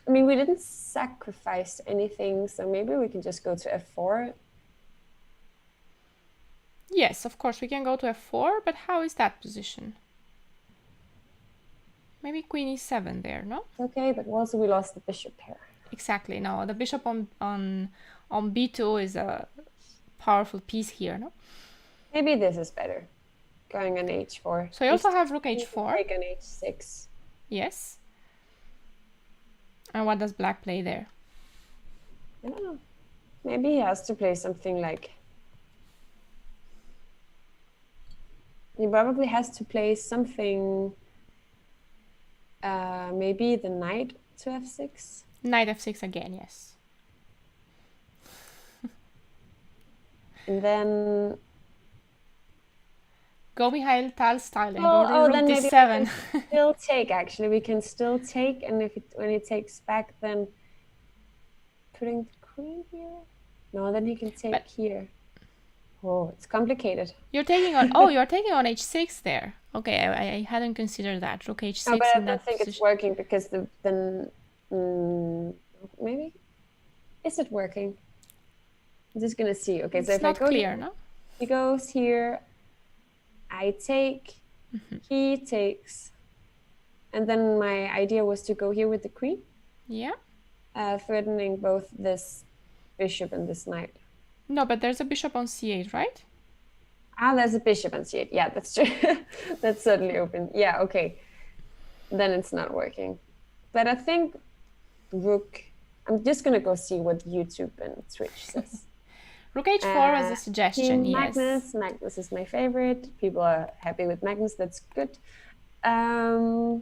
I mean, we didn't sacrifice anything, so maybe we can just go to f4. Yes, of course, we can go to f4, but how is that position? Maybe queen e7 there, no? Okay, but also we lost the bishop here. Exactly, no. The bishop on b2 is a powerful piece here, no? Maybe this is better, going on h4. So you also have rook h4. Take on h6. Yes. And what does black play there? I don't know. Maybe he has to play something like... He probably has to play something... maybe the knight to f6? Knight f6 again, yes. And then... Go Mikhail Tal style and go to rook d7. Still take, actually. We can still take, and when he takes back, then putting the queen here? No, then he can take here. Oh, it's complicated. You're taking on you're taking on h6 there. Okay, I hadn't considered that. Rook h6 no, but I in don't that think position. it's working because then maybe? Is it working? I'm just gonna see. Okay, it's so if not I go clear, here, no? he goes here, I take, he takes, and then my idea was to go here with the queen. Yeah. Threatening both this bishop and this knight. No, but there's a bishop on c8, right? Ah, there's a bishop on c8. Yeah, that's true. That's certainly open. Yeah, okay. Then it's not working. But I think rook... I'm just going to go see what YouTube and Twitch says. Rook h4 was a suggestion, yes. Magnus is my favorite. People are happy with Magnus. That's good. I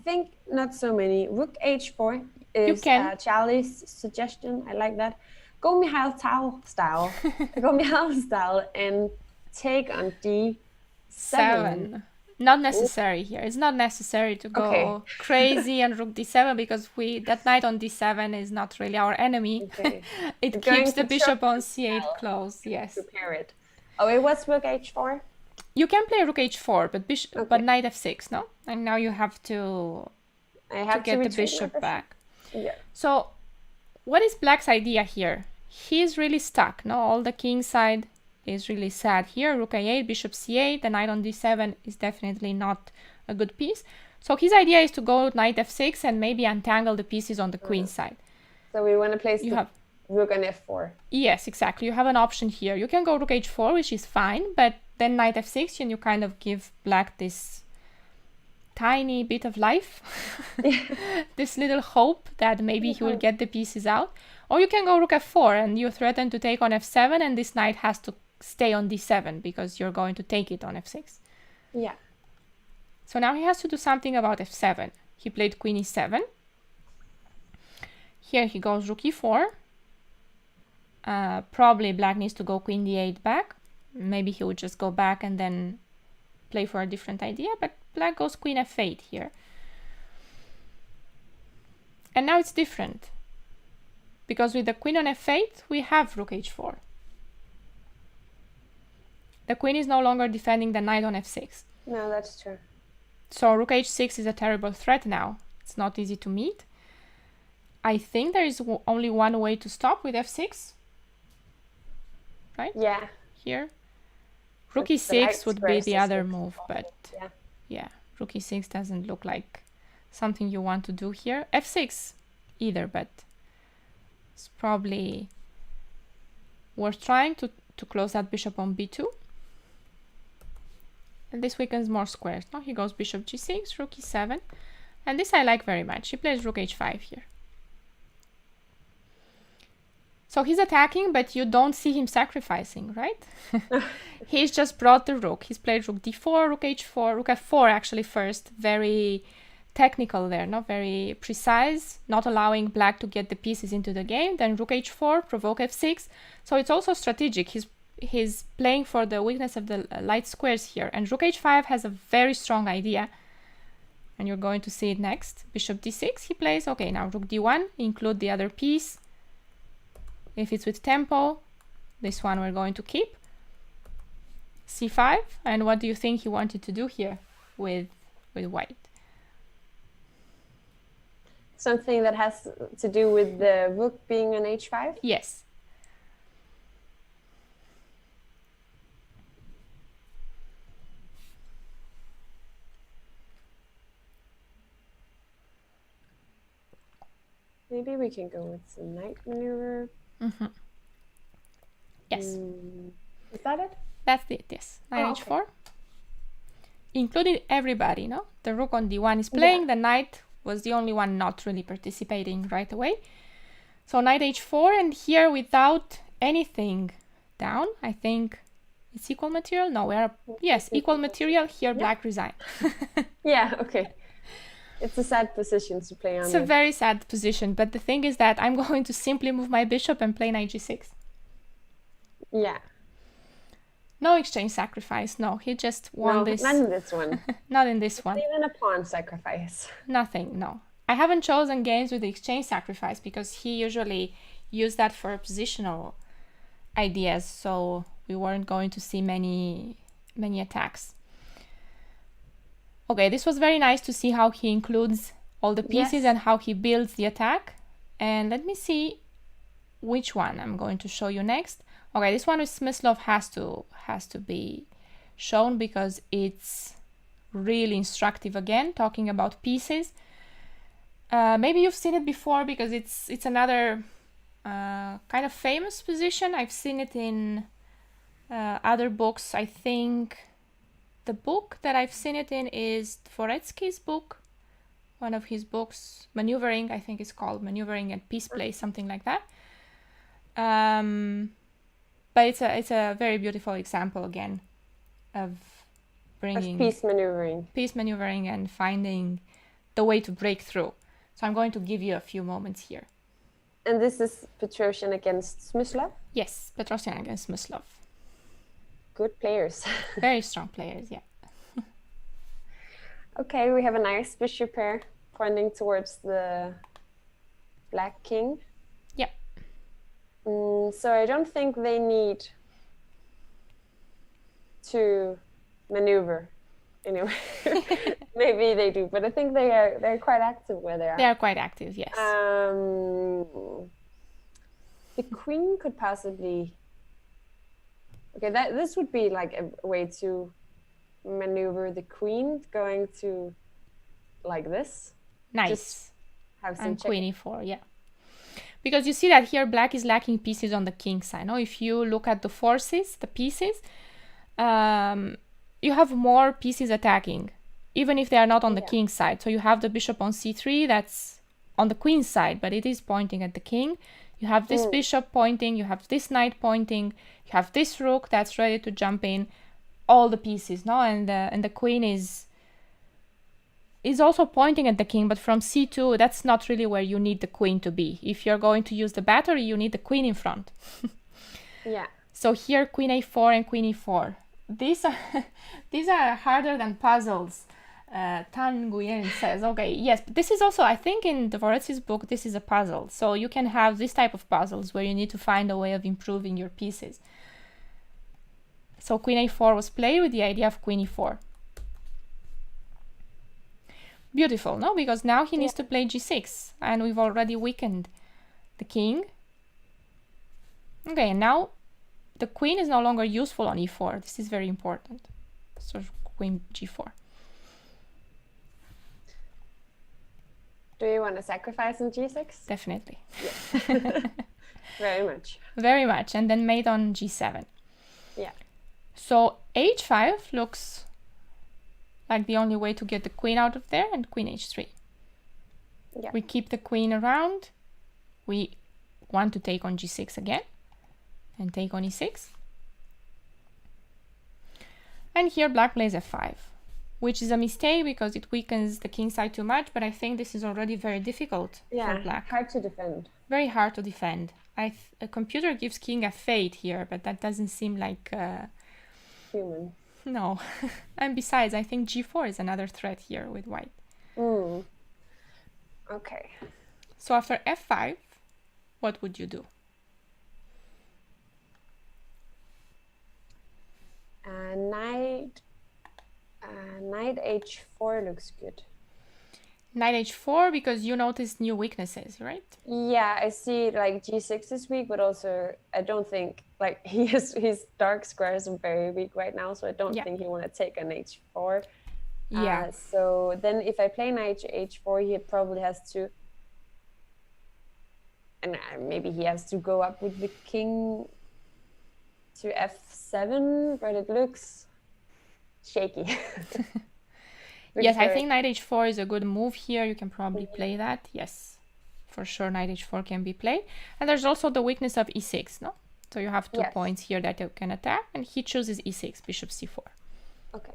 think not so many. Rook h4 is Charlie's suggestion. I like that. Go Mikhail Tal style. Go Mikhail style and take on d7. Not necessary here. It's not necessary to go crazy and rook d7 because that knight on d7 is not really our enemy. Okay. It keeps the bishop on c8 close. Yes. Prepare it. Oh, it was rook h4? You can play rook h4, but knight f6, no? And now you have to get the bishop back. Yeah. So what is black's idea here? He's really stuck, no? All the king side is really sad here. Rook a8, bishop c8, the knight on d7 is definitely not a good piece. So his idea is to go knight f6 and maybe untangle the pieces on the queen side. So we want to place rook on f4. Yes, exactly. You have an option here. You can go rook h4, which is fine, but then knight f6 and you kind of give black this tiny bit of life, this little hope that maybe he will get the pieces out. Or you can go rook f4 and you threaten to take on f7 and this knight has to stay on d7 because you're going to take it on f6. Yeah. So now he has to do something about f7. He played queen e7. Here he goes rook e4. Probably black needs to go queen d8 back. Maybe he would just go back and then play for a different idea, but black goes queen f8 here. And now it's different. Because with the queen on f8, we have rook h4. The queen is no longer defending the knight on f6. No, that's true. So rook h6 is a terrible threat now. It's not easy to meet. I think there is only one way to stop with f6. Right? Yeah. Here. Rook e6 would be the other move, but yeah, rook e6 doesn't look like something you want to do here. f6 either, but it's probably worth trying to close that bishop on b2. And this weakens more squares. Now he goes bishop g6, rook e7. And this I like very much. He plays rook h5 here. So he's attacking, but you don't see him sacrificing, right? He's just brought the rook. He's played rook d4, rook h4, rook f4 actually first. Very technical there, not very precise, not allowing black to get the pieces into the game. Then rook h4, provoke f6. So it's also strategic. He's playing for the weakness of the light squares here. And rook h5 has a very strong idea. And you're going to see it next. Bishop d6, he plays, okay, now rook d1, include the other piece. If it's with tempo, this one we're going to keep. c5, and what do you think he wanted to do here with white? Something that has to do with the rook being on h5? Yes. Maybe we can go with some knight maneuver. Mm-hmm. Yes. Is that it? That's it, yes. Knight h4. Including everybody, no? The rook on d1 is playing. The knight was the only one not really participating right away. So knight h4, and here without anything down, I think it's equal material. No, we are, yes, equal material. Here black resign. Yeah, okay. It's a sad position to play on. It's a very sad position, but the thing is that I'm going to simply move my bishop and play knight g6. Yeah. No exchange sacrifice. No, he just won this. Not in this one. Not in this one. Not even a pawn sacrifice. Nothing, no. I haven't chosen games with the exchange sacrifice because he usually used that for positional ideas, so we weren't going to see many attacks. Okay, this was very nice to see how he includes all the pieces and how he builds the attack. And let me see which one I'm going to show you next. Okay, this one with Smyslov has to be shown because it's really instructive again, talking about pieces. Maybe you've seen it before because it's another kind of famous position. I've seen it in other books. I think the book that I've seen it in is Dvoretsky's book, one of his books, Maneuvering, I think it's called Maneuvering and Peace Play, something like that. But it's a very beautiful example again of bringing peace maneuvering and finding the way to break through. So I'm going to give you a few moments here. And this is Petrosian against Smyslov? Yes, Petrosian against Smyslov. Good players. Very strong players, yeah. Okay, we have a nice bishop pair pointing towards the black king. Yeah. So I don't think they need to maneuver anyway. Maybe they do, but I think they're quite active where they are. They are quite active, yes. The queen could possibly. Okay, this would be like a way to maneuver the queen going to like this. Nice. Just have some And check. queen e4, yeah. Because you see that here black is lacking pieces on the king side. No? If you look at the forces, the pieces, you have more pieces attacking, even if they are not on the king side. So you have the bishop on c3, that's on the queen side, but it is pointing at the king. You have this bishop pointing, you have this knight pointing, you have this rook that's ready to jump in, all the pieces, no? And the queen is also pointing at the king, but from c2, that's not really where you need the queen to be. If you're going to use the battery, you need the queen in front. Yeah. So here, queen a4 and queen e4. These are harder than puzzles. Tan Nguyen says, okay, yes, but this is also, I think in Dvoretzky's book, this is a puzzle. So you can have this type of puzzles where you need to find a way of improving your pieces. So queen a4 was played with the idea of queen e4. Beautiful, no? Because now he needs to play g6, and we've already weakened the king. Okay, and now the queen is no longer useful on e4. This is very important. So queen g4. Do you want to sacrifice on g6? Definitely. Yeah. Very much. Very much. And then mate on g7. Yeah. So h5 looks like the only way to get the queen out of there, and queen h3. Yeah. We keep the queen around. We want to take on g6 again and take on e6. And here black plays f5, which is a mistake because it weakens the king side too much, but I think this is already very difficult for black. Hard to defend. Very hard to defend. A computer gives king f8 here, but that doesn't seem like... human. No. And besides, I think g4 is another threat here with white. Okay. So after f5, what would you do? Knight h4 looks good. Knight h4 because you noticed new weaknesses, right? Yeah, I see like g6 is weak, but also I don't think like his dark squares are very weak right now, so I don't think he want to take an h4. Yeah. So then if I play knight h4, he probably has to, and maybe he has to go up with the king to f7, but it looks shaky. Yes, I think knight h4 is a good move here. You can probably play that. Yes, for sure, knight h4 can be played. And there's also the weakness of e6, no? So you have 2 points here that you can attack, and he chooses e6, bishop c4. Okay.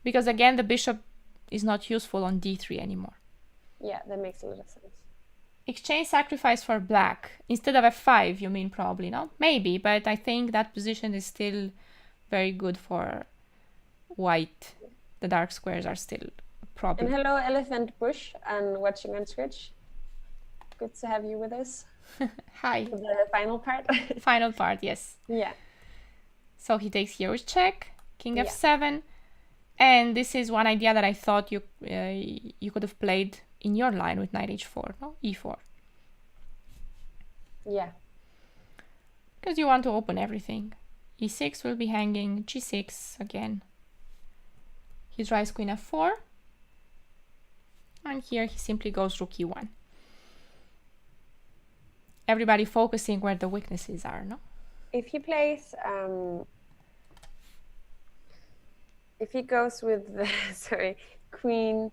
Because again, the bishop is not useful on d3 anymore. Yeah, that makes a lot of sense. Exchange sacrifice for black. Instead of f5, you mean probably, no? Maybe, but I think that position is still very good for white. The dark squares are still a problem. And hello, Elephant Bush, and watching on Twitch. Good to have you with us. Hi. For the final part. Final part, yes. Yeah. So he takes here with check, king f7, and this is one idea that I thought you could have played in your line with knight h4, no? e4. Yeah. Because you want to open everything. e6 will be hanging, g6 again. He tries queen f4, and here he simply goes rook e1. Everybody focusing where the weaknesses are, no? If he plays, if he goes with the, sorry, queen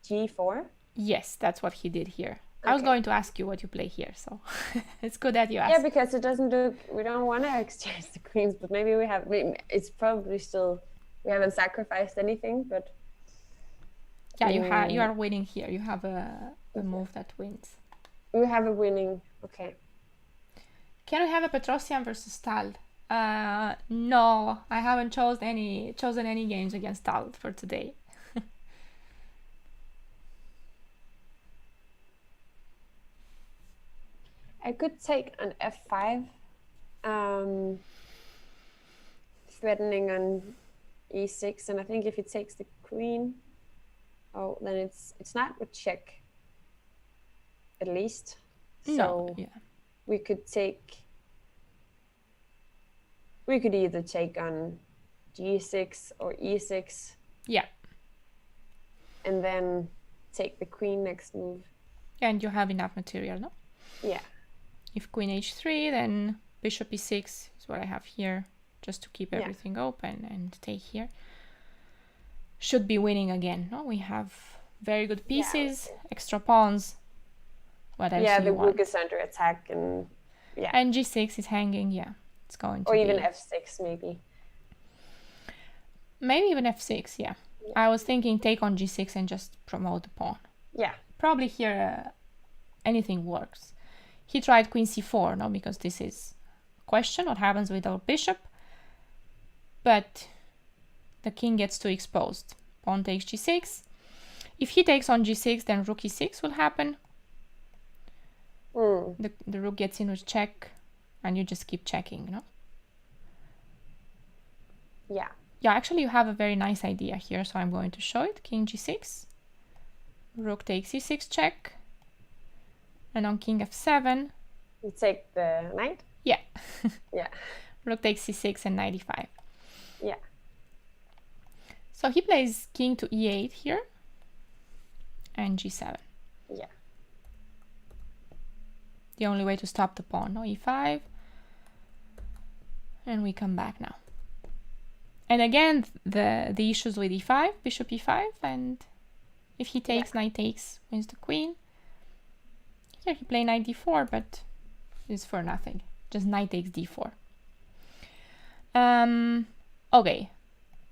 g4? Yes, that's what he did here. Okay. I was going to ask you what you play here, so it's good that you asked. Yeah, because it doesn't look, we don't want to exchange the queens, but maybe we have, it's probably still, we haven't sacrificed anything, but... Yeah, you are winning here. You have a move that wins. We have a winning, okay. Can we have a Petrosian versus Tal No, I haven't chosen any games against Tal for today. I could take an f5, threatening on e6, and I think if he takes the queen, oh, then it's not with check, at least. So No, yeah. we could either take on g6 or e6. Yeah. And then take the queen next move. And you have enough material, no? Yeah. If queen h3, then bishop e6 is what I have here, just to keep everything open and take here. Should be winning again, no? We have very good pieces, extra pawns. What else do you want? The rook is under attack, and and g6 is hanging, it's going to or be... even f6 maybe. Maybe even f6, yeah. I was thinking take on g6 and just promote the pawn. Yeah. Probably here anything works. He tried queen c4, no, because this is a question, what happens with our bishop. But the king gets too exposed. Pawn takes g6. If he takes on g6, then rook e6 will happen. The rook gets in with check, and you just keep checking, no? Yeah. Yeah, actually you have a very nice idea here, so I'm going to show it. King g6, rook takes e6 check, and on king f7... You take the knight? Yeah. Yeah. Rook takes c6 and knight e5. Yeah. So he plays king to e8 here, and g7. Yeah. The only way to stop the pawn, no? e5, and we come back now. And again, the issues with e5, bishop e5, and if he takes, knight takes, wins the queen. Here he played knight d4, but it's for nothing. Just knight takes d4. Okay,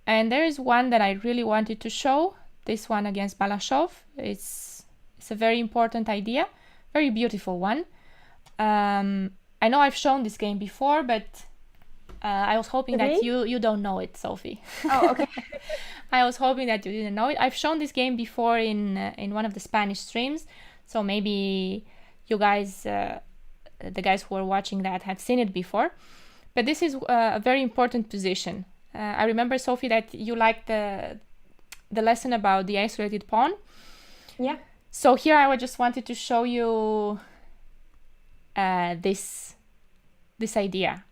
and there is one that I really wanted to show. This one against Balashov. It's a very important idea, very beautiful one. I know I've shown this game before, but I was hoping that you don't know it, Sophie. Oh, okay. I was hoping that you didn't know it. I've shown this game before in one of the Spanish streams, so maybe you guys, the guys who are watching that, have seen it before. But this is a very important position. I remember, Sophie, that you liked the lesson about the isolated pawn. Yeah. So here I just wanted to show you this idea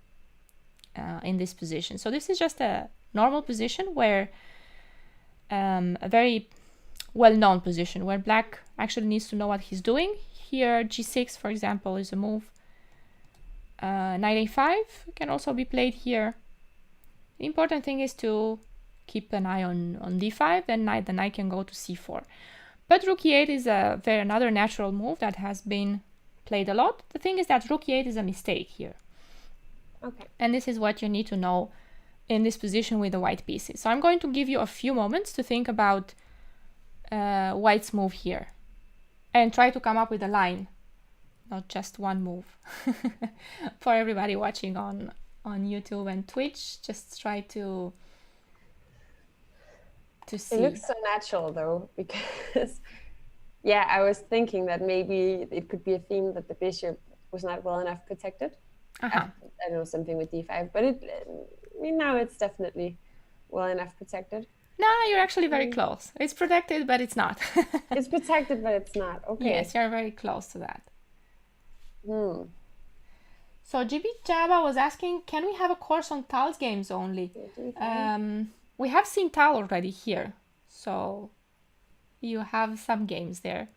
in this position. So this is just a normal position where a very well-known position where black actually needs to know what he's doing. Here g6, for example, is a move. Knight a5 can also be played here. The important thing is to keep an eye on d5, then the knight can go to c4. But rook e8 is another natural move that has been played a lot. The thing is that rook e8 is a mistake here. Okay. And this is what you need to know in this position with the white pieces. So I'm going to give you a few moments to think about white's move here and try to come up with a line, not just one move. For everybody watching on YouTube and Twitch, just try to see. It looks so natural though, because I was thinking that maybe it could be a theme that the bishop was not well enough protected. I don't know, something with d5, but now it's definitely well enough protected. No, you're actually very close. It's protected, but it's not. It's protected, but it's not. Okay. Yes, you're very close to that. So GB Java was asking, can we have a course on Tal's games only? We have seen Tal already here, so you have some games there.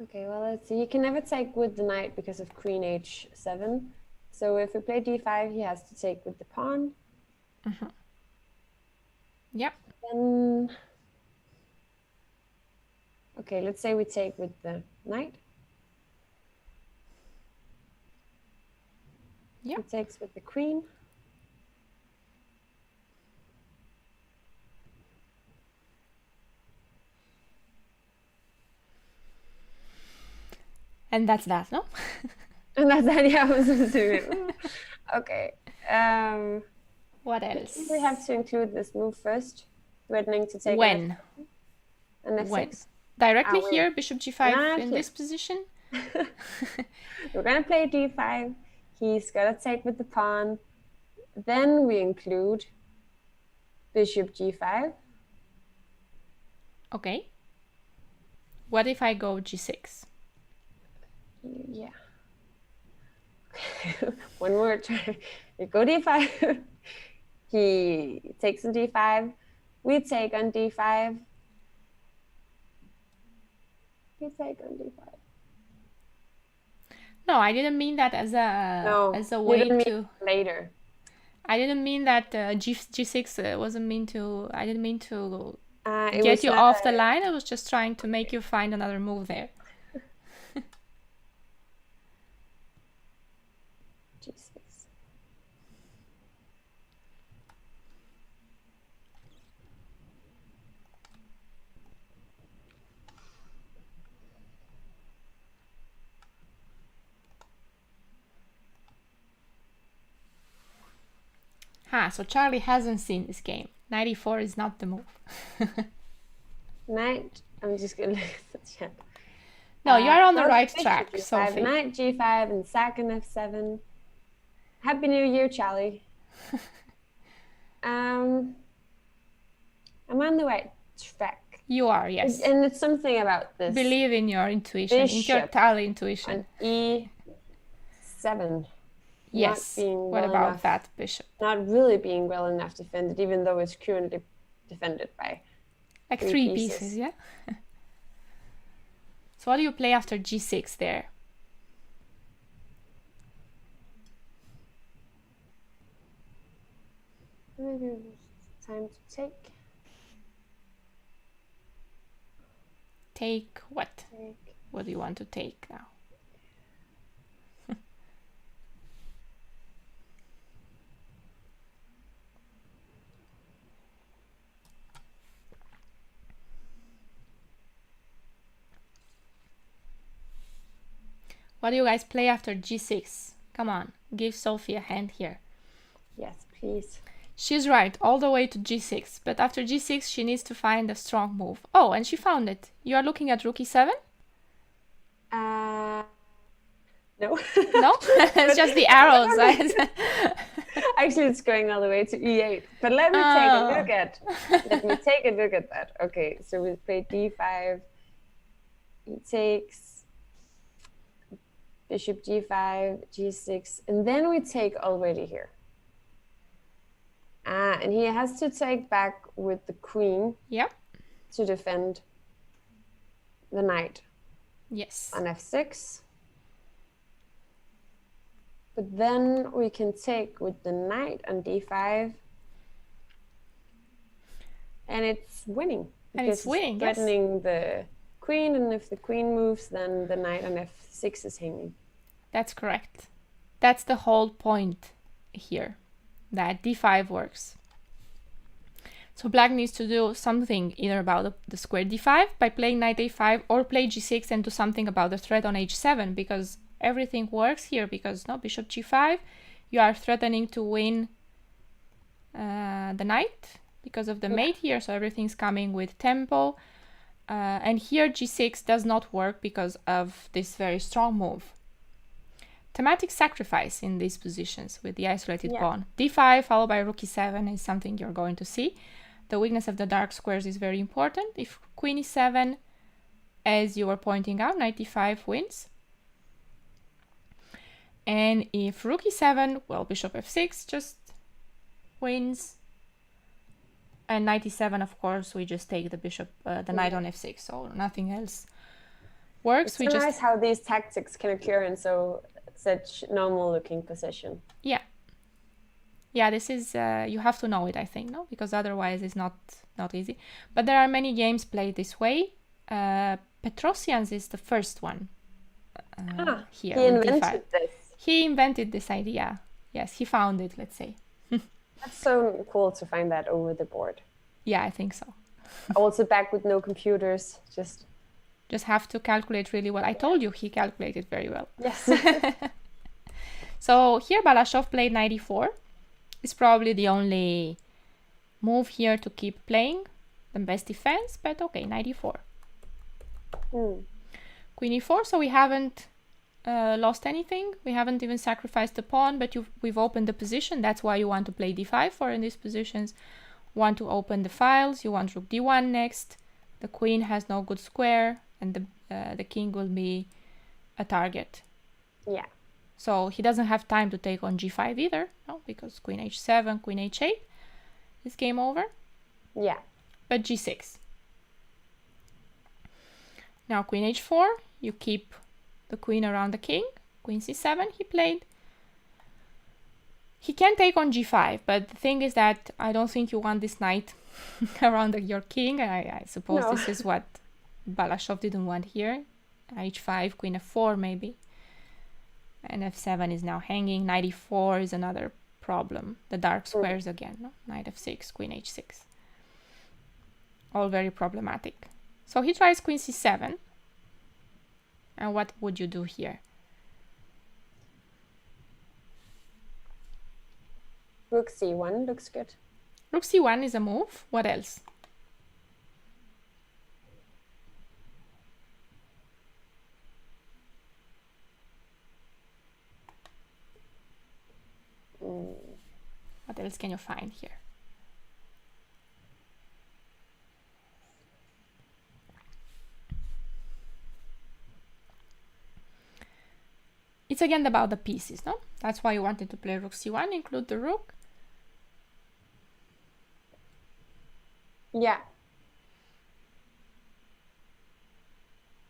Okay, well, let's see. You can never take with the knight because of queen h7. So if we play d5, he has to take with the pawn. Yep. Then, okay, let's say we take with the knight. Yep. He takes with the queen. And that's that, no? And that's the idea I was doing. Okay. What else? We have to include this move first. Threatening to take When? an F6. When? Directly wait. here, bishop g5 Not in here. this position? We're going to play d5. He's got to take with the pawn. Then we include bishop g5. Okay. What if I go g6? Yeah. One more try. You go d5. He takes on d5. We take on d5. We take on d5. No, I didn't mean that as a way to later. I didn't mean that g6 wasn't mean to. I didn't mean to It get you off the line. I was just trying to make you find another move there. g6. So Charlie hasn't seen this game. Knight e4 is not the move. Knight. I'm just gonna look at the chat. No, you are on the right track, G5, Sophie. Knight g5 and second f7. Happy New Year, Charlie. I'm on the right track. You are, yes. And it's something about this. Believe in your intuition, in your Charlie intuition. On e7. Yes. What about that bishop? Not really being well enough defended, even though it's currently defended by like three pieces, yeah? So what do you play after g6 there? Maybe it's time to take. Take what? What do you want to take now? What do you guys play after g6? Come on, give Sophie a hand here. Yes, please. She's right, all the way to g6. But after g6, she needs to find a strong move. Oh, and she found it. You are looking at rook e7? No. No? It's just the arrows. Actually, it's going all the way to e8. But let me take a look at. Let me take a look at that. Okay, so we play d5. He takes bishop g5, g6, and then we take already here. And he has to take back with the queen. Yep. To defend the knight. Yes. On f6. But then we can take with the knight on d5. And it's winning. And it's winning, threatening the queen, and if the queen moves, then the knight on f6 is hanging. That's correct. That's the whole point here, that d5 works. So black needs to do something either about the square d5 by playing knight a5, or play g6 and do something about the threat on h7, because everything works here, because no, bishop g5, you are threatening to win the knight because of the mate here, so everything's coming with tempo. And here g6 does not work because of this very strong move. Thematic sacrifice in these positions with the isolated pawn. d5 followed by rook e7 is something you're going to see. The weakness of the dark squares is very important. If queen e7, as you were pointing out, knight d5 wins. And if rook e7, well, bishop f6 just wins. And knight e7, of course, we just take the bishop, the knight on f6, so nothing else works. It's nice how these tactics can occur in such normal-looking position. Yeah. Yeah, this is, you have to know it, I think, no? Because otherwise it's not easy. But there are many games played this way. Petrosian's is the first one here. He invented this. He invented this idea. Yes, he found it, let's say. That's so cool to find that over the board. Yeah, I think so. Also back with no computers, just have to calculate really well. I told you he calculated very well. Yes. So here Balashov played knight e4. It's probably the only move here to keep playing, the best defense, but okay, knight e4. Queen e4, so we haven't lost anything. We haven't even sacrificed the pawn, but we've opened the position. That's why you want to play d5, for in these positions want to open the files. You want rook d1 next. The queen has no good square, and the king will be a target. Yeah. So he doesn't have time to take on g5 either, no, because queen h7, queen h8 is game over. Yeah. But g6. Now queen h4, you keep the queen around the king. Queen c7 he played. He can take on g5, but the thing is that I don't think you want this knight around your king. I suppose No. this is what Balashov didn't want here. h5, queen f4 maybe. And f7 is now hanging. Knight e4 is another problem. The dark squares again. No? Knight f6, queen h6. All very problematic. So he tries queen c7. And what would you do here? Rook c1 looks good. Rook c1 is a move. What else? What else can you find here? It's again about the pieces, no? That's why you wanted to play rook c1, include the rook. Yeah.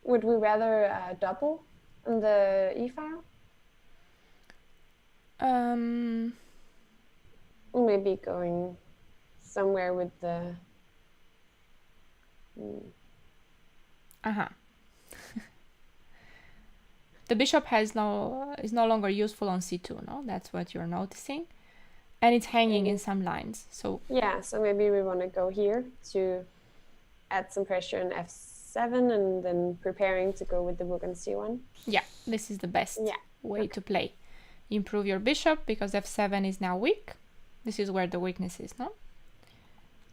Would we rather double on the e-file? Maybe going somewhere with the... The bishop is no longer useful on c2, no? That's what you're noticing. And it's hanging in some lines. So yeah, so maybe we want to go here to add some pressure on f7 and then preparing to go with the rook on c1. Yeah, this is the best way to play. Improve your bishop because f7 is now weak. This is where the weakness is, no?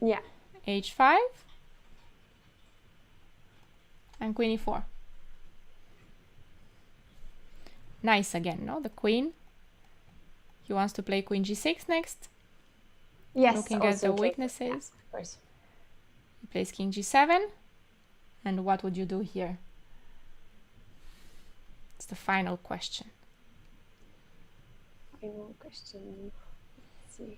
Yeah. h5 and queen e4. Nice again, no? The queen. He wants to play queen g6 next. Yes. Looking at the weaknesses. Yeah, of course. He plays king g7. And what would you do here? It's the final question. Final question. Let's see.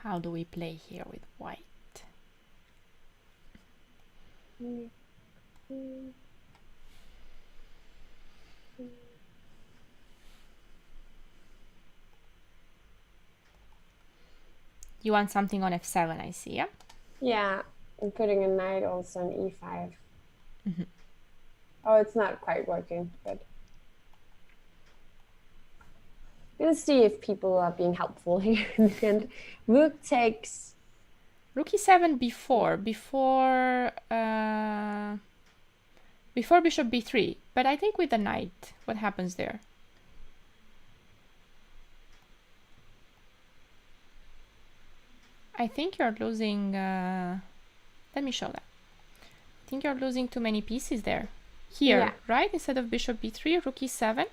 How do we play here with white? You want something on f7, I see, yeah? Yeah, and putting a knight also on e5. Oh, it's not quite working, but we'll see if people are being helpful here in the end. Rook takes... Rook e7 before bishop b3. But I think with the knight, what happens there? I think you're losing... let me show that. I think you're losing too many pieces there. Here, right? Instead of bishop b3, rook e7.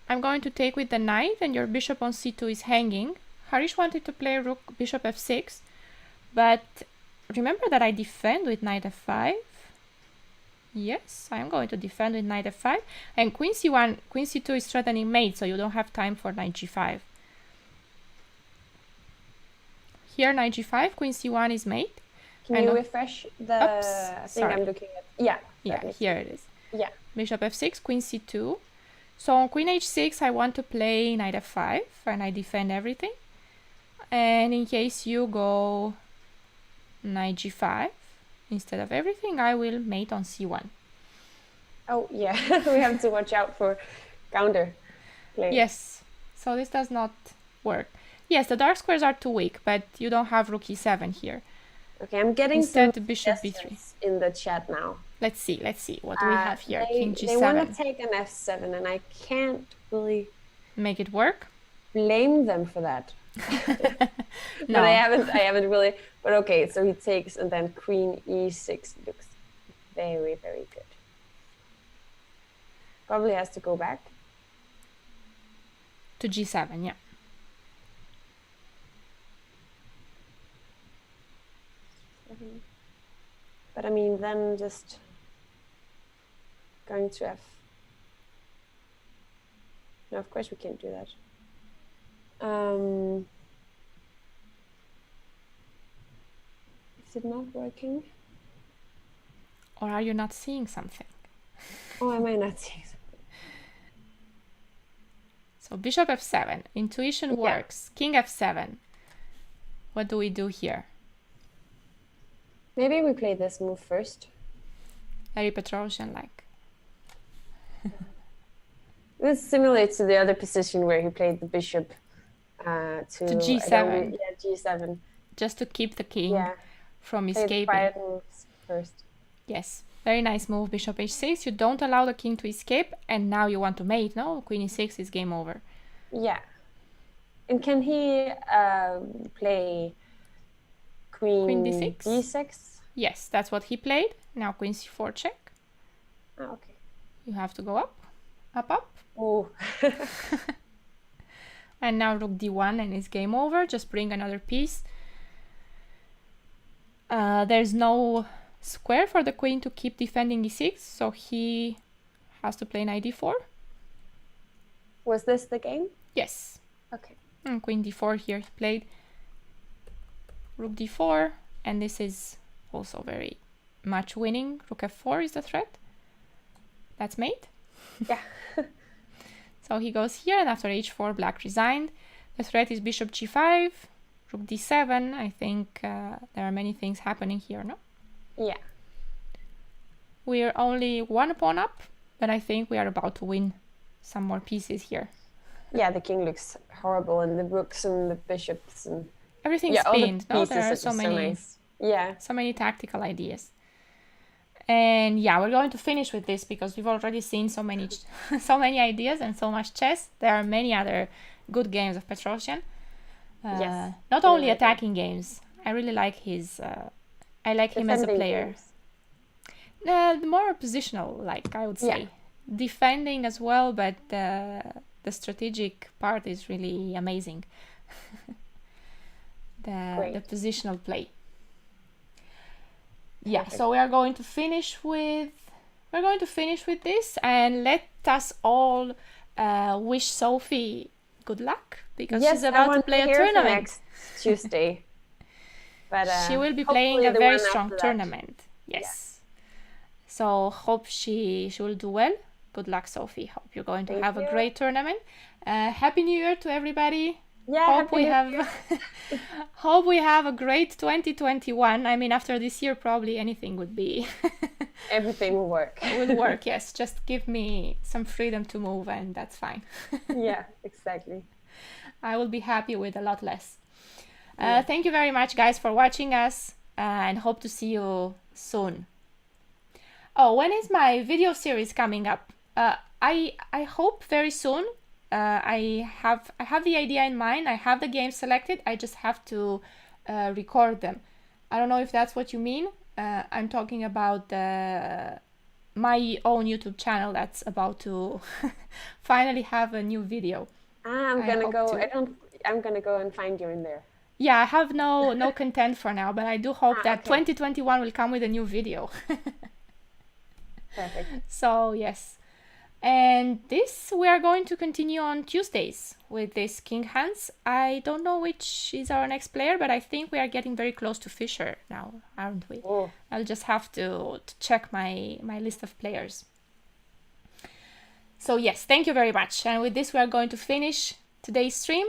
I'm going to take with the knight, and your bishop on c2 is hanging. Harish wanted to play rook bishop f6, but remember that I defend with knight f5. Yes, I'm going to defend with knight f5. And queen c1, queen c2 is threatening mate, so you don't have time for knight g5. Here, knight g5, queen c1 is mate. Can you refresh the... Oops, I think sorry. I'm looking at... Yeah. Yeah, here it is. Yeah. Bishop f6, queen c2. So on queen h6, I want to play knight f5, and I defend everything. And in case you go knight g5 instead of everything, I will mate on c1. Oh, yeah. We have to watch out for counter play. Yes, so this does not work. Yes, the dark squares are too weak, but you don't have rook e7 here. Okay, I'm getting Instead, some bishop b3. suggestions in the chat now. Let's see what do we have here. King g7. They want to take an f7, and I can't really make it work. Blame them for that. No, but I haven't really. But okay, so he takes, and then queen e6 looks very, very good. Probably has to go back to g7. Yeah. But I mean, then just going to f. No, of course we can't do that. Is it not working? Or are you not seeing something? Oh, am I not seeing something? So bishop f7, intuition works. King f7. What do we do here? Maybe we play this move first. Very Petrosian-like. This simulates to the other position where he played the bishop to g7. Yeah, g7. Just to keep the king from escaping. Quiet moves first. Yes, very nice move, bishop h6. You don't allow the king to escape, and now you want to mate, no? Queen e6 is game over. Yeah. And can he play queen d6? d6? Yes, that's what he played. Now queen c4 check. Oh, okay. You have to go up, up. Oh. And now rook d1 and it's game over. Just bring another piece. There's no square for the queen to keep defending e6, so he has to play knight d4. Was this the game? Yes. Okay. And queen d4 here he played rook d4, and this is also very much winning. Rook f4 is the threat. That's mate. Yeah. So he goes here, and after h4 black resigned. The threat is bishop g5, rook d7. I think there are many things happening here, no? Yeah. We're only one pawn up, but I think we are about to win some more pieces here. Yeah, the king looks horrible, and the rooks and the bishops and everything's pinned. No, there are so many, nice. Yeah, so many tactical ideas. And yeah, we're going to finish with this because we've already seen so many ideas and so much chess. There are many other good games of Petrosian. Yes. Not only attacking games. I really like his. I like him as a player. More positional, like I would say. Yeah. Defending as well, but the strategic part is really amazing. the positional play. Yeah, perfect. So we are going to finish with this, and let us all wish Sophie good luck because she's about to play a tournament next Tuesday. But she will be playing a very strong tournament. Yes. Yeah. So hope she will do well. Good luck, Sophie. Hope you're going to have a great tournament. Happy New Year to everybody. Yeah, hope we have a great 2021. I mean, after this year, probably anything would be. Everything will work. Will work, yes. Just give me some freedom to move, and that's fine. Yeah, exactly. I will be happy with a lot less. Thank you very much, guys, for watching us, and hope to see you soon. Oh, when is my video series coming up? I hope very soon. I have the idea in mind. I have the game selected. I just have to record them. I don't know if that's what you mean. I'm talking about my own YouTube channel that's about to finally have a new video. I'm gonna go and find you in there. Yeah, I have no content for now, but I do hope that 2021 will come with a new video. Perfect. So yes. And this we are going to continue on Tuesdays with this King Hans. I don't know which is our next player, but I think we are getting very close to Fischer now, aren't we? Oh. I'll just have to check my list of players. So yes, thank you very much. And with this we are going to finish today's stream.